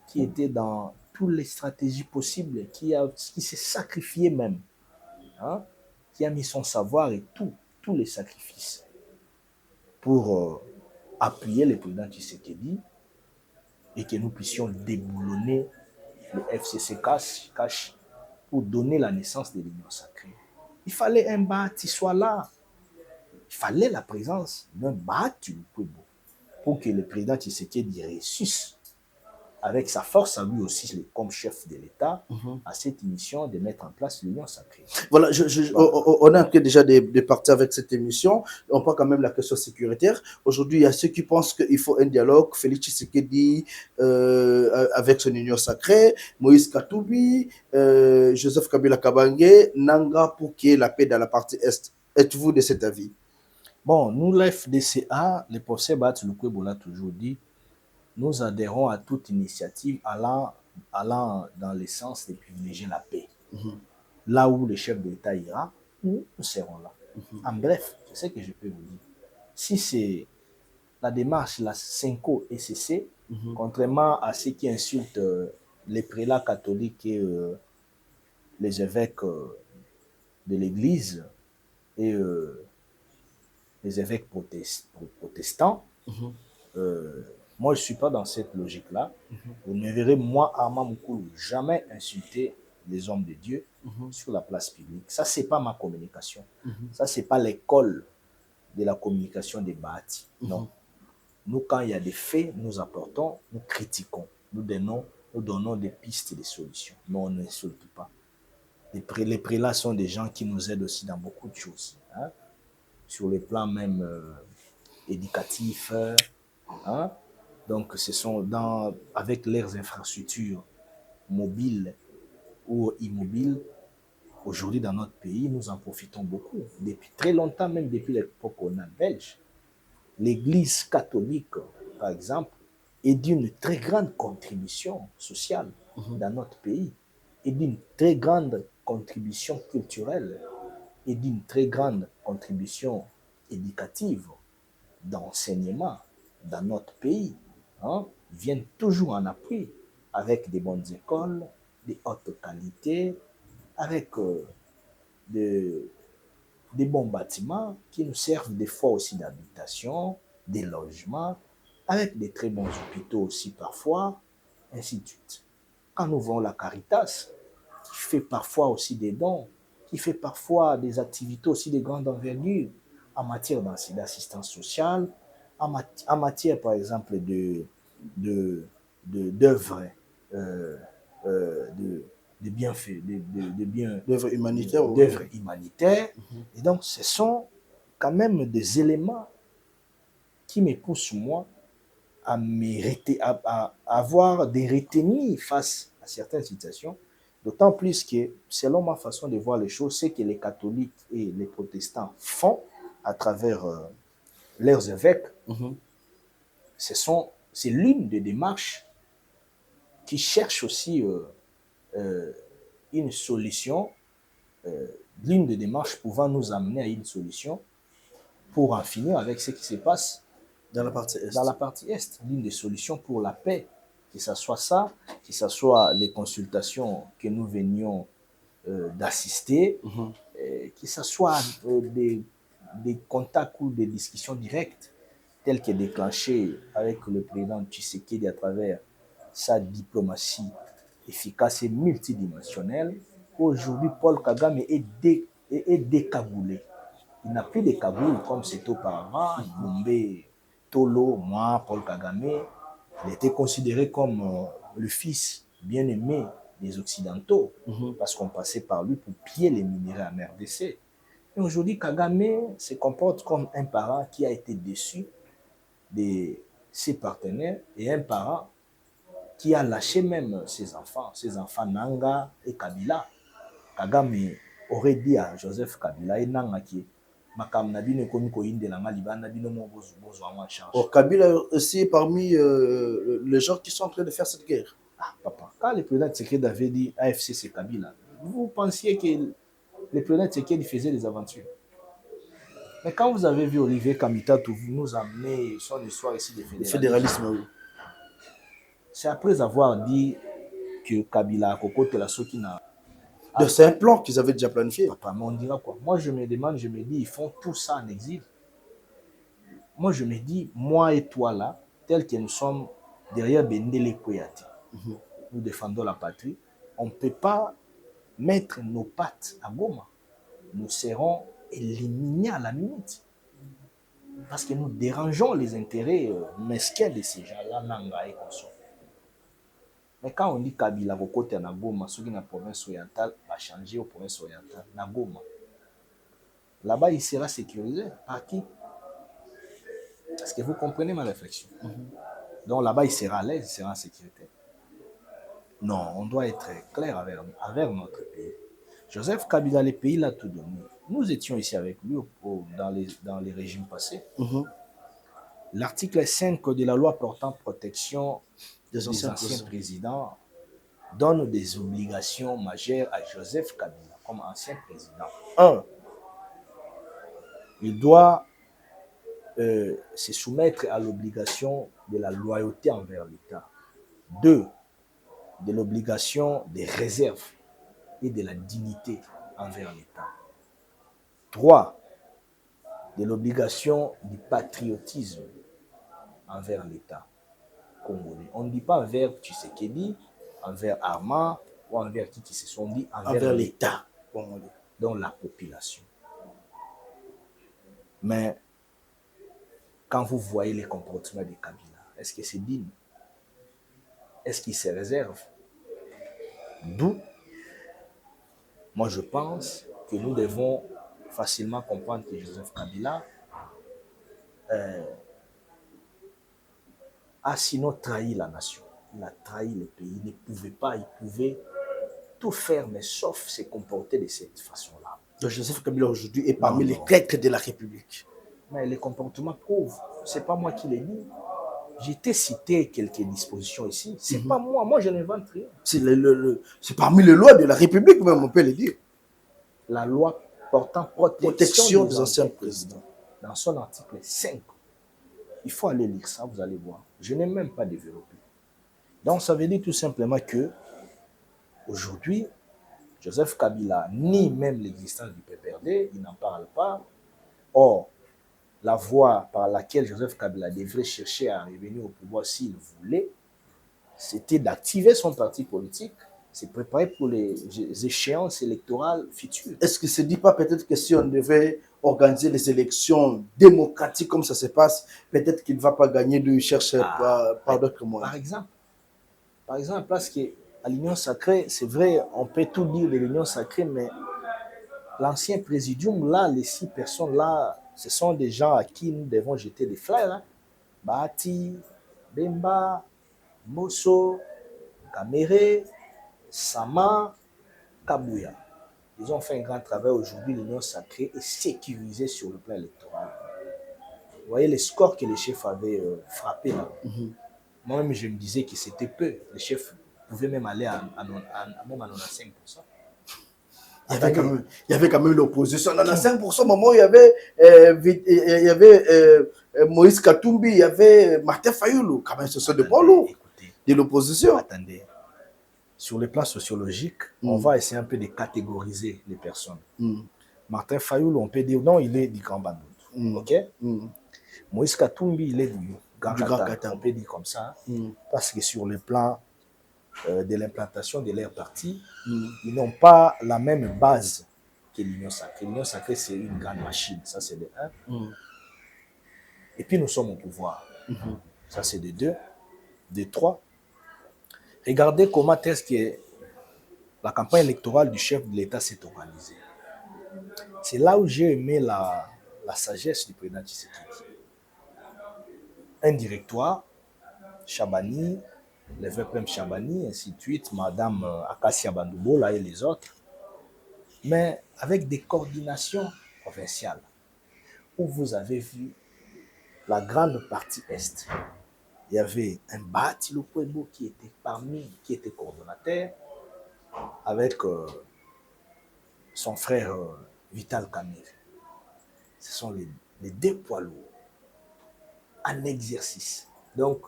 qui était dans toutes les stratégies possibles, qui s'est sacrifié même, hein, qui a mis son savoir et tous les sacrifices pour appuyer le président Tshisekedi et que nous puissions déboulonner le FCC Cash pour donner la naissance de l'Union sacrée. Il fallait un Bahati soit là. Il fallait la présence d'un Bahati Lukwebo pour que le président Tshisekedi réussisse avec sa force à lui aussi comme chef de l'État à cette mission de mettre en place l'Union sacrée. Voilà, on a un peu déjà de partir avec cette émission. On prend quand même la question sécuritaire. Aujourd'hui, il y a ceux qui pensent qu'il faut un dialogue. Félix Tshisekedi avec son Union sacrée, Moïse Katoubi, Joseph Kabila Kabange, Nanga pour qu'il y ait la paix dans la partie Est. Êtes-vous de cet avis? Bon, nous, la FDCA, le professeur Bahati Lukwebo l'a toujours dit, nous adhérons à toute initiative allant dans le sens de privilégier la paix. Là où le chef de l'État ira, nous serons là. En bref, c'est ce que je peux vous dire. Si c'est la démarche, la Cinco ECC, contrairement à ceux qui insultent les prélats catholiques et les évêques de l'Église et les évêques protestants, moi, je ne suis pas dans cette logique-là. Vous ne verrez, moi, Armand Moukoulou, jamais insulter les hommes de Dieu sur la place publique. Ça, ce n'est pas ma communication. Ça, ce n'est pas l'école de la communication des Bahati. Non. Nous, quand il y a des faits, nous apportons, nous critiquons, nous donnons des pistes et des solutions. Mais on n'insulte pas. Les prélats sont des gens qui nous aident aussi dans beaucoup de choses. Hein? Sur le plan même éducatif, hein? Donc, ce sont avec leurs infrastructures mobiles ou immobiles, Aujourd'hui, dans notre pays, nous en profitons beaucoup. Depuis très longtemps, même depuis l'époque coloniale belge, l'Église catholique, par exemple, est d'une très grande contribution sociale dans notre pays, et d'une très grande contribution culturelle, et d'une très grande contribution éducative, d'enseignement dans notre pays. Hein, viennent toujours en appui avec des bonnes écoles, des hautes qualités, avec de, des bons bâtiments qui nous servent des fois aussi d'habitation, des logements, avec des très bons hôpitaux aussi parfois, ainsi de suite. Quand nous voyons la Caritas, qui fait parfois aussi des dons, qui fait parfois des activités aussi de grande envergure en matière d'assistance sociale, en matière par exemple de, d'œuvres, euh, de, de bienfaits, de bien, L'œuvre humanitaire, oui. d'œuvres humanitaires. Et donc, ce sont quand même des éléments qui me poussent, moi, à avoir des retenues face à certaines situations. D'autant plus que, selon ma façon de voir les choses, c'est que les catholiques et les protestants font à travers leurs évêques, c'est l'une des démarches qui cherche aussi une solution, l'une des démarches pouvant nous amener à une solution pour en finir avec ce qui se passe Dans la partie Est. dans la partie Est, l'une des solutions pour la paix, que ce soit ça, que ce soit les consultations que nous venions d'assister, que ce soit des contacts ou des discussions directes telles que déclenchées avec le président Tshisekedi à travers sa diplomatie efficace et multidimensionnelle. Aujourd'hui, Paul Kagame est décagoulé. Il n'a plus de cagoule comme c'était auparavant. Gombe, Tolo, moi, Paul Kagame, il était considéré comme le fils bien-aimé des Occidentaux, parce qu'on passait par lui pour piller les minéraux en RDC. Et aujourd'hui, Kagame se comporte comme un parent qui a été déçu de ses partenaires et un parent qui a lâché même ses enfants Nanga et Kabila. Kagame aurait dit à Joseph Kabila et Nanga qui Kabila aussi est parmi les gens qui sont en train de faire cette guerre. Ah, papa, quand le président Tshisekedi avait dit AFC c'est Kabila, vous pensiez que le président Tshisekedi faisait des aventures. Mais quand vous avez vu Olivier Kamita nous amener son histoire ici de fédéralisme, oui. C'est après avoir dit que Kabila a cocoté la Sokina. C'est un plan qu'ils avaient déjà planifié. Papa, mais on dira quoi? Moi, je me demande, je me dis, ils font tout ça en exil. Moi, je me dis, moi et toi là, tels que nous sommes derrière Bendele Kouyaté, nous défendons la patrie, on ne peut pas mettre nos pattes à Goma. Nous serons éliminés à la minute. Parce que nous dérangeons les intérêts mesquins de ces gens-là, Nanga et consorts. Mais quand on dit Kabila Kokote na Goma, ceux qui na province orientale, va changer aux provinces orientales, na Goma. Là-bas, il sera sécurisé. Par qui? Est-ce que vous comprenez ma réflexion? Donc là-bas, il sera à l'aise, il sera en sécurité. Non, on doit être clair avec notre pays. Joseph Kabila, le pays l'a tout donné. Nous étions ici avec lui dans les régimes passés. L'article 5 de la loi portant protection des anciens présidents donne des obligations majeures à Joseph Kabila comme ancien président. 1. Il doit se soumettre à l'obligation de la loyauté envers l'État. 2. De l'obligation des réserves et de la dignité envers l'État. 3. De l'obligation du patriotisme envers l'État congolais. On ne dit pas envers Tshisekedi, envers Armand ou envers qui se sont dit envers l'État congolais, donc la population. Mais quand vous voyez les comportements de Kabila, est-ce que c'est digne? Est-ce qu'il se réserve? D'où, moi je pense que nous devons facilement comprendre que Joseph Kabila a sinon trahi la nation. Il a trahi le pays. Il ne pouvait pas, il pouvait tout faire, mais sauf se comporter de cette façon-là. Donc Joseph Kabila aujourd'hui est parmi Non, les non. traîtres de la République. Mais les comportements prouvent. Ce n'est pas moi qui l'ai dit. J'ai été cité quelques dispositions ici. Ce n'est pas moi. Moi, je n'invente rien. C'est parmi les lois de la République, même, on peut le dire. La loi portant Protection des anciens présidents. Dans son article 5. Il faut aller lire ça, vous allez voir. Je n'ai même pas développé. Donc, ça veut dire tout simplement que aujourd'hui, Joseph Kabila, ni même l'existence du PPRD, il n'en parle pas. Or, la voie par laquelle Joseph Kabila devrait chercher à revenir au pouvoir s'il voulait, c'était d'activer son parti politique, se préparer pour les échéances électorales futures. Est-ce que ne se dit pas peut-être que si on devait organiser les élections démocratiques comme ça se passe, peut-être qu'il ne va pas gagner, lui cherche par d'autres moyens? Par exemple, parce que à l'Union sacrée, c'est vrai, on peut tout dire de l'Union sacrée, mais l'ancien présidium, là, les 6 personnes là, ce sont des gens à qui nous devons jeter des fleurs. Hein. Bahati, Bemba, Mosso, Kamere, Sama, Kabouya. Ils ont fait un grand travail aujourd'hui. L'Union sacrée est sécurisée sur le plan électoral. Vous voyez les scores que les chefs avaient frappés là. Moi-même, je me disais que c'était peu. Les chefs pouvaient même aller à 95%. Il y avait quand même l'opposition. Dans 5%, moment, il y avait Moïse Katumbi, il y avait Martin Fayoulou. Quand même, ce sont de bons lourds de l'opposition. Attendez. Sur le plan sociologique, on va essayer un peu de catégoriser les personnes. Martin Fayoulou, on peut dire, non, il est du Grand Bandundu. Ok? Moïse Katumbi, il est du Grand Katanga. On peut dire comme ça. Parce que sur le plan de l'implantation de leur parti, ils n'ont pas la même base que l'Union sacrée. L'Union sacrée, c'est une grande machine. Ça, c'est de 1. Et puis, nous sommes au pouvoir. Ça, c'est de 2. De 3. Regardez comment est-ce que la campagne électorale du chef de l'État s'est organisée. C'est là où j'ai aimé la sagesse du président Tshisekedi. Un directoire, Chabani, le VPM Chabani, ainsi de suite, Madame Akassia Bandoubola et les autres, mais avec des coordinations provinciales, où vous avez vu la grande partie Est. Il y avait un Bahati Lukwebo qui était coordonnateur, avec son frère Vital Kamerhe. Ce sont les 2 poids lourds en exercice. Donc,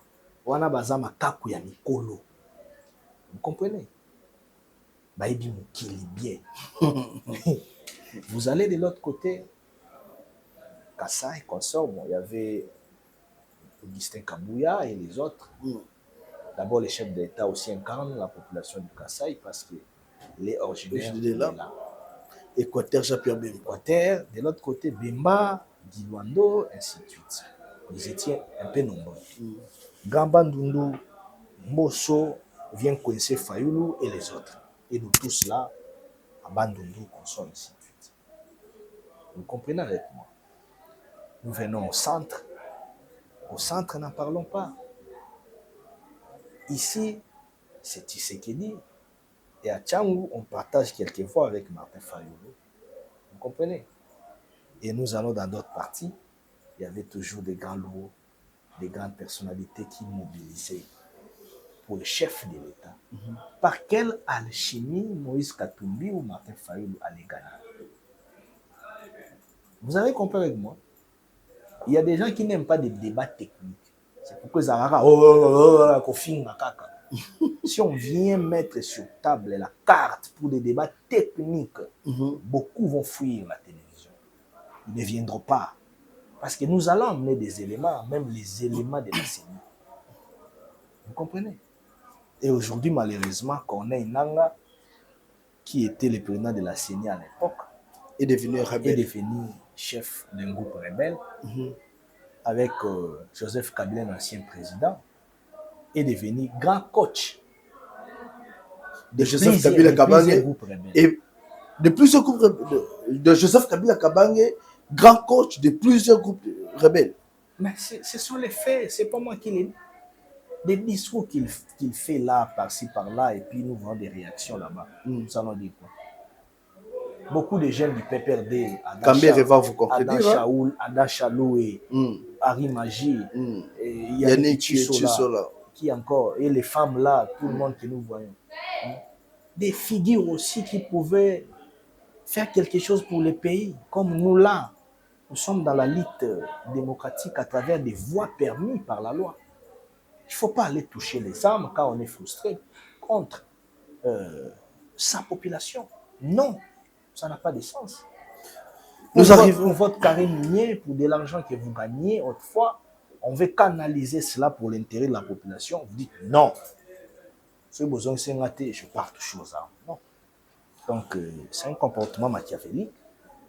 wana bazama kaku ya mikolo. Vous comprenez? Baïbi Moukili bien. Vous allez de l'autre côté, Kassa et consorts, bon, il y avait Augustin Kabouya et les autres. D'abord, les chefs d'État aussi incarnent la population du Kassai parce qu'il est originaire de là. Équateur, Japia Bemba. Équateur, de l'autre côté, Bemba, Guiluando, ainsi de suite. Ils étaient un peu nombreux. Grand Bandundu, Mosso, vient coincer Fayoulou et les autres. Et nous tous là, à Bandundu, console, ainsi de suite. Vous comprenez avec moi? Nous venons au centre. Au centre, n'en parlons pas. Ici, c'est Tshisekedi. Et à Tchangou, on partage quelquefois avec Martin Fayoulou. Vous comprenez? Et nous allons dans d'autres parties. Il y avait toujours des grands lourds, des grandes personnalités qui mobilisaient pour le chef de l'État. Par quelle alchimie Moïse Katumbi ou Martin Fayoulou allaient gagner? Vous avez compris avec moi? Il y a des gens qui n'aiment pas des débats techniques. C'est pourquoi ils ont si on vient mettre sur table la carte pour des débats techniques, beaucoup vont fuir la télévision. Ils ne viendront pas. Parce que nous allons amener des éléments, même les éléments de la CENI. Vous comprenez? Et aujourd'hui, malheureusement, Corneille Nangaa, qui était le président de la CENI à l'époque, est devenu rebelle. Est devenu chef d'un groupe rebelle, avec Joseph Kabila, l'ancien président, est devenu grand coach de Joseph Kabila Kabange et de plusieurs groupes de Joseph Kabila Kabange, grand coach de plusieurs groupes rebelles. Mais ce sont les faits, c'est pas moi qui les dis. Des discours qu'il fait là, par-ci, par-là, et puis nous voyons des réactions là-bas. Nous allons dire quoi? Beaucoup de jeunes du PPRD, Cambéré va vous contredire. Adam Chaoul, Ada Chaloué, Harry Magie, Yannick Tissola, qui encore, et les femmes là, tout le monde que nous voyons. Des figures aussi qui pouvaient faire quelque chose pour le pays, comme nous là. Nous sommes dans la lutte démocratique à travers des voies permises par la loi. Il ne faut pas aller toucher les armes quand on est frustré contre sa population. Non, ça n'a pas de sens. Nous arrivons. Votre carré minier pour de l'argent que vous gagnez autrefois, on veut canaliser cela pour l'intérêt de la population. Vous dites non. Ce besoin, c'est raté, je pars toucher aux armes. Non. Donc, c'est un comportement machiavélique.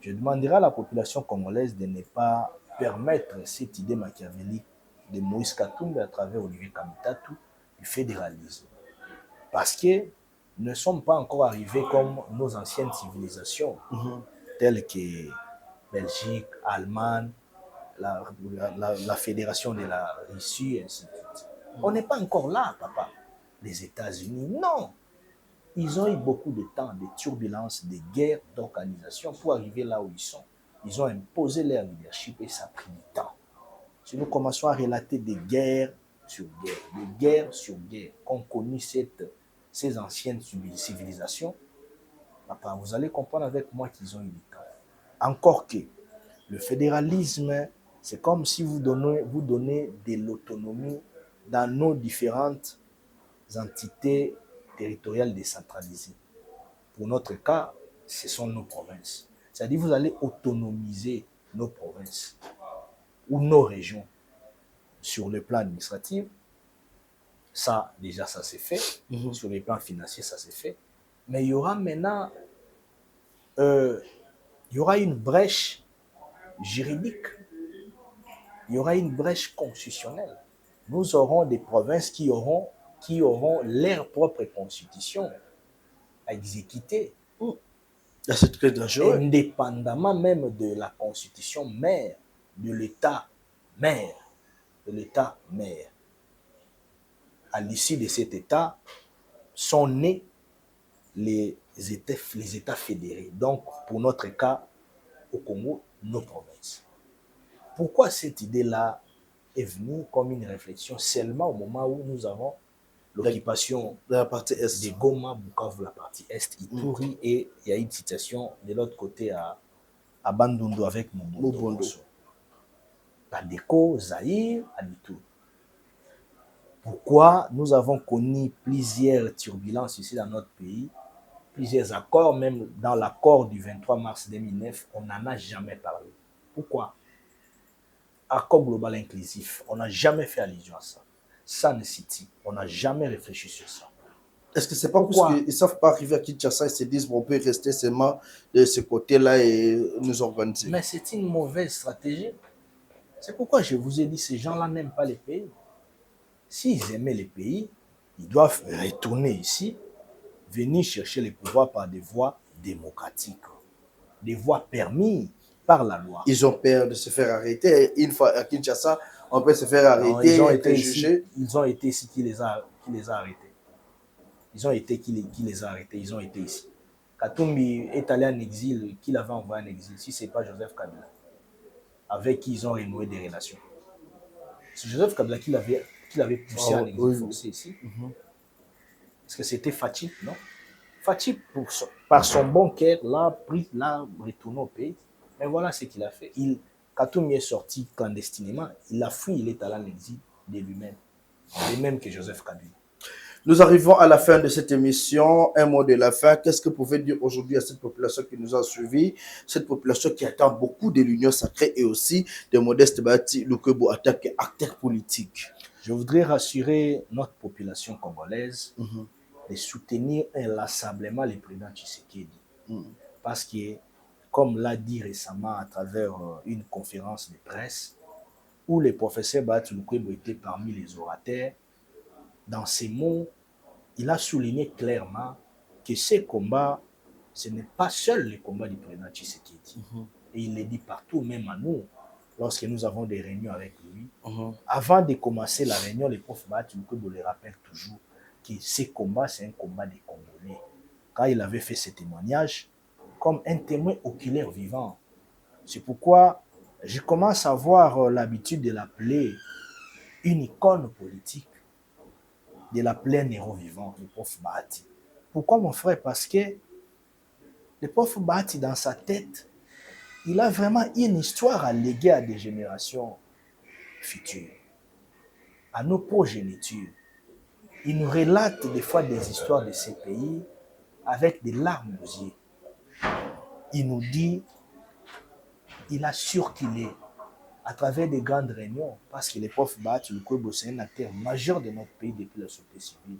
Je demanderai à la population congolaise de ne pas permettre cette idée machiavélique de Moïse Katumbi à travers Olivier Kamitatou du fédéralisme. Parce que nous ne sommes pas encore arrivés comme nos anciennes civilisations, telles que Belgique, Allemagne, la fédération de la Russie, et ainsi de suite. On n'est pas encore là, papa. Les États-Unis, non. Ils ont eu beaucoup de temps, de turbulences, de guerres, d'organisation pour arriver là où ils sont. Ils ont imposé leur leadership et ça a pris du temps. Si nous commençons à relater des guerres sur guerres, de guerre sur guerre, qu'ont connu ces anciennes civilisations, papa, vous allez comprendre avec moi qu'ils ont eu du temps. Encore que le fédéralisme, c'est comme si vous donnez de l'autonomie dans nos différentes entités territoriales décentralisées. Pour notre cas, ce sont nos provinces. C'est-à-dire vous allez autonomiser nos provinces ou nos régions sur le plan administratif. Ça, déjà, ça s'est fait. Sur le plan financier, ça s'est fait. Mais il y aura maintenant il y aura une brèche juridique, il y aura une brèche constitutionnelle. Nous aurons des provinces qui auront leur propre constitution à exécuter. C'est très dangereux. Indépendamment même de la constitution mère, de l'État mère, À l'issue de cet État sont nés les États fédérés. Donc, pour notre cas, au Congo, nos provinces. Pourquoi cette idée-là est venue comme une réflexion seulement au moment où nous avons l'occupation de la partie est de Goma, Bukavu, la partie est, Ituri, et il y a une situation de l'autre côté à Bandundu avec Mobondo. Badeko, Zaïre, Anitou. Pourquoi nous avons connu plusieurs turbulences ici dans notre pays, plusieurs accords, même dans l'accord du 23 mars 2009, on n'en a jamais parlé. Pourquoi? Accord global inclusif, on n'a jamais fait allusion à ça. Sun City, on n'a jamais réfléchi sur ça. Est-ce que c'est pas parce qu'ils ne savent pas arriver à Kinshasa et se disent bon, on peut rester seulement de ce côté-là et nous organiser? Mais c'est une mauvaise stratégie. C'est pourquoi je vous ai dit, ces gens-là n'aiment pas les pays. S'ils aimaient les pays, ils doivent retourner ici, venir chercher les pouvoirs par des voies démocratiques, des voies permises par la loi. Ils ont peur de se faire arrêter. Une fois à Kinshasa, on peut se faire arrêter, ils ont été jugés. Ils ont été ici qui les a arrêtés. Ils ont été qui les a arrêtés, ils ont été ici. Katumbi est allé en exil, qui l'avait envoyé en exil, si ce n'est pas Joseph Kabila, avec qui ils ont renoué des relations. C'est Joseph Kabila qui l'avait poussé en exil forcé ici. Parce que c'était Fatih, non? Fatih, par son bon cœur, l'a retourné au pays. Mais voilà ce qu'il a fait. Katumbi est sorti clandestinement, il a fui, il est allé en exil de lui-même. De même que Joseph Kabila. Nous arrivons à la fin de cette émission. Un mot de la fin. Qu'est-ce que vous pouvez dire aujourd'hui à cette population qui nous a suivis, cette population qui attend beaucoup de l'union sacrée et aussi de Modeste Bahati Lukwebo en tant qu'acteur politique? Je voudrais rassurer notre population congolaise de soutenir inlassablement le président Tshisekedi. Parce que, comme l'a dit récemment à travers une conférence de presse, où le professeur Bahati Lukwebo était parmi les orateurs, dans ses mots, il a souligné clairement que ces combats, ce n'est pas seul le combat du président Tshisekedi. Et il le dit partout, même à nous, lorsque nous avons des réunions avec lui, avant de commencer la réunion, le prof Bahati Lukwebo le rappelle toujours que ce combat, c'est un combat des Congolais. Quand il avait fait ce témoignage, comme un témoin oculaire vivant. C'est pourquoi je commence à avoir l'habitude de l'appeler une icône politique, de l'appeler un héros vivant, le prof Bahati. Pourquoi, mon frère? Parce que le prof Bahati, dans sa tête, il a vraiment une histoire à léguer à des générations futures, à nos progénitures. Il nous relate des fois des histoires de ces pays avec des larmes aux yeux. Il nous dit, il a surculé à travers des grandes réunions, parce que les profs Bahati Lukwebo, c'est un acteur majeur de notre pays depuis la société civile.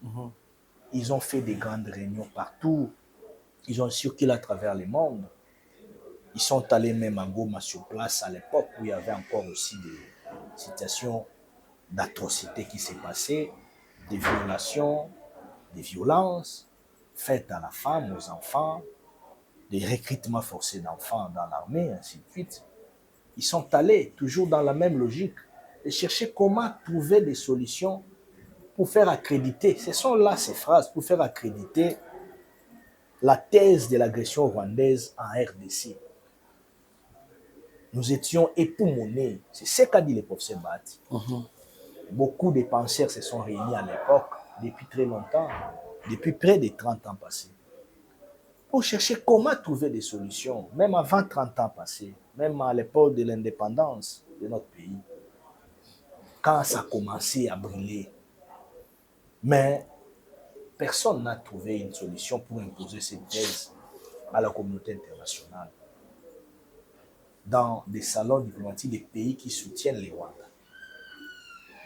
Ils ont fait des grandes réunions partout. Ils ont circulé à travers le monde. Ils sont allés même à Goma sur place à l'époque où il y avait encore aussi des situations d'atrocités qui s'est passées, des violations, des violences faites à la femme, aux enfants, des recrutements forcés d'enfants dans l'armée, ainsi de suite. Ils sont allés toujours dans la même logique de chercher comment trouver des solutions pour faire accréditer, ce sont là ces phrases, pour faire accréditer la thèse de l'agression rwandaise en RDC. Nous étions époumonés, c'est ce qu'a dit le professeur Bahati. Beaucoup de penseurs se sont réunis à l'époque, depuis très longtemps, depuis près de 30 ans passés, pour chercher comment trouver des solutions, même avant 30 ans passés, même à l'époque de l'indépendance de notre pays, quand ça a commencé à brûler. Mais personne n'a trouvé une solution pour imposer cette thèse à la communauté internationale dans des salons diplomatiques des pays qui soutiennent les Rwandais.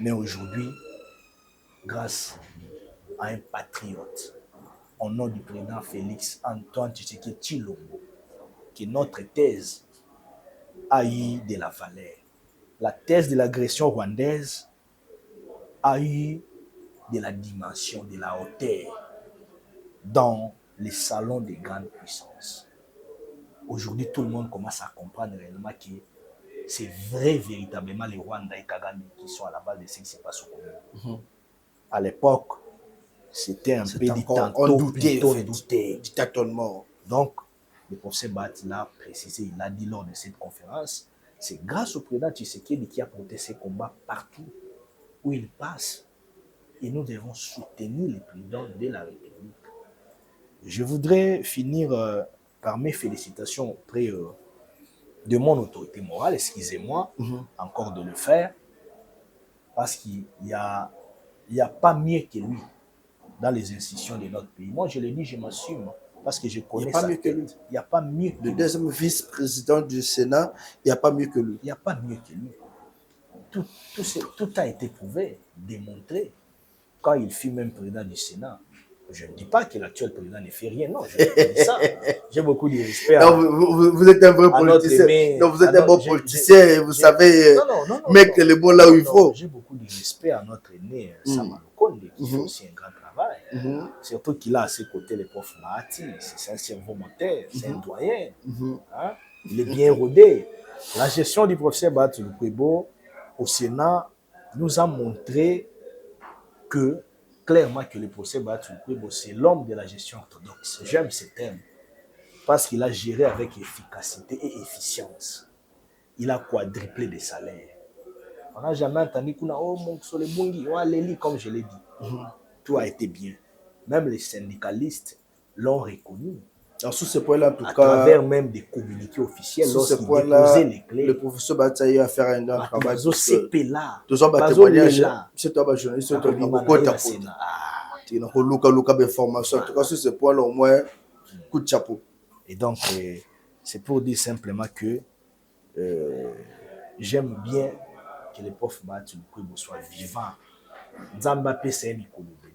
Mais aujourd'hui, grâce à un patriote, au nom du président Félix Antoine Tshisekedi Tshilombo, que notre thèse a eu de la valeur. La thèse de l'agression rwandaise a eu de la dimension, de la hauteur dans les salons des grandes puissances. Aujourd'hui, tout le monde commence à comprendre réellement que c'est vrai, véritablement, les Rwandais et Kagame qui sont à la base de ce qui se passe au Congo. À l'époque, c'était un peu dit tantôt, on doutait, du tâtonnement. Donc, le professeur Bahati l'a précisé, il a dit lors de cette conférence, c'est grâce au président Tshisekedi qui a porté ses combats partout où il passe. Et nous devons soutenir le président de la République. Je voudrais finir par mes félicitations auprès de mon autorité morale, excusez-moi encore de le faire, parce qu'il n'y a pas mieux que lui dans les institutions de notre pays. Moi, je le dis, je m'assume, parce que je connais sa tête. Il n'y a pas mieux que lui. Le deuxième vice-président du Sénat, il n'y a pas mieux que lui. Il n'y a pas mieux que lui. Tout a été prouvé, démontré. Quand il fut même président du Sénat, je ne dis pas que l'actuel président ne fait rien, non, je dis ça. J'ai beaucoup de respect. Vous êtes un vrai politicien. Non, vous êtes un bon politicien et vous savez mettre les mots là où il faut. J'ai beaucoup de respect à notre aîné, Sama Lukonde, qui fait aussi un grand travail. Surtout qu'il a à ses côtés le prof Bahati. C'est un cerveau moteur, c'est un doyen. Il est bien rodé. La gestion du professeur Bahati Lukwebo au Sénat nous a montré que clairement que le procès Bahati Lukwebo, c'est l'homme de la gestion orthodoxe. J'aime ce terme parce qu'il a géré avec efficacité et efficience. Il a quadruplé des salaires. On n'a jamais entendu qu'on a comme je l'ai dit. Tout a été bien. Même les syndicalistes l'ont reconnu. Alors, sur ce point-là, en tout cas, à travers même des communiqués officiels, lorsqu'il déposait les clés. Le professeur Bahati a fait un grand travail. C'est là. Tous les témoignages, c'est toi, journaliste, tu as beaucoup de information. En tout cas, sur ce point-là, au moins, coup de chapeau. Et donc, c'est pour dire simplement que j'aime bien que le prof Bahati Lukwebo soit vivant. Nzamba PCM Kolobeli.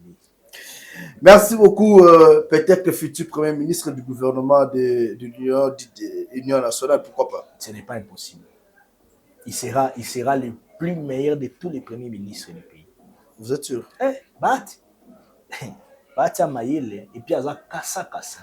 Merci beaucoup, peut-être que futur Premier ministre du gouvernement de l'Union nationale, pourquoi pas? Ce n'est pas impossible. Il sera le plus meilleur de tous les premiers ministres du pays. Vous êtes sûr? Bahati Batia Maïle, et puis Aza Kassa Kassa.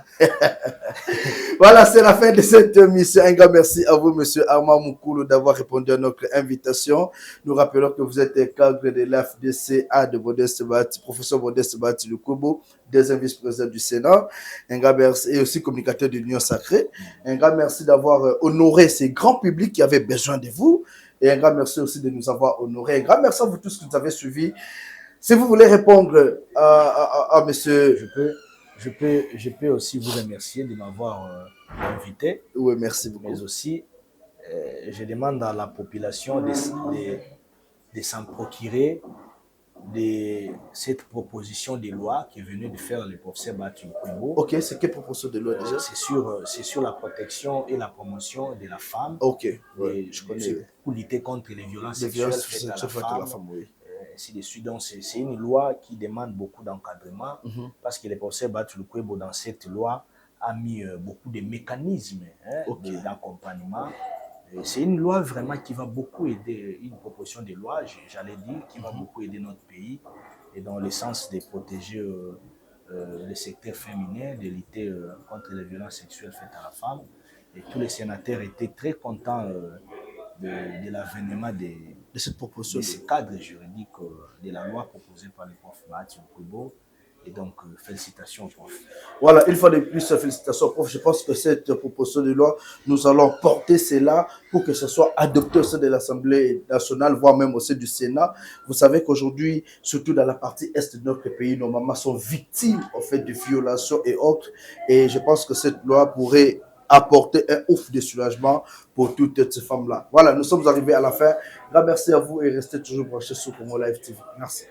Voilà, c'est la fin de cette émission. Un grand merci à vous, monsieur Armand Moukoulou, d'avoir répondu à notre invitation. Nous rappelons que vous êtes cadre de l'FDCA de Modeste Bati, professeur Modeste Bati Lukubo, deuxième vice-président du Sénat. Un grand merci, et aussi communicateur de l'Union Sacrée. Un grand merci d'avoir honoré ces grands publics qui avaient besoin de vous. Et un grand merci aussi de nous avoir honorés. Un grand merci à vous tous qui nous avez suivis. Si vous voulez répondre à monsieur... Je peux aussi vous remercier de m'avoir invité. Oui, merci beaucoup. Mais aussi, je demande à la population de s'en procurer de cette proposition de loi qui est venue de faire le professeur Bati Lukubo. Ok, c'est quelle proposition de loi déjà? C'est sur la protection et la promotion de la femme. Ok, ouais, je connais. Pour lutter contre les violences sexuelles faites à la femme. Oui. Ainsi de suite. Donc, c'est une loi qui demande beaucoup d'encadrement parce que le professeur Bati Lukubo, dans cette loi, a mis beaucoup de mécanismes d'accompagnement. C'est une loi vraiment qui va beaucoup aider, une proposition de loi, j'allais dire, qui va beaucoup aider notre pays et dans le sens de protéger le secteur féminin, de lutter contre les violences sexuelles faites à la femme. Et tous les sénateurs étaient très contents de l'avènement de cette proposition, de ce cadre juridique de la loi proposée par le prof Bati Lukubo. Et donc, félicitations au prof. Voilà, une fois de plus, félicitations au prof. Je pense que cette proposition de loi, nous allons porter cela pour que ce soit adopté au sein de l'Assemblée nationale, voire même au sein du Sénat. Vous savez qu'aujourd'hui, surtout dans la partie est de notre pays, nos mamans sont victimes en fait, de violations et autres. Et je pense que cette loi pourrait apporter un ouf de soulagement pour toutes ces femmes-là. Voilà, nous sommes arrivés à la fin. Là, merci à vous et restez toujours branchés sur Congo Live TV. Merci.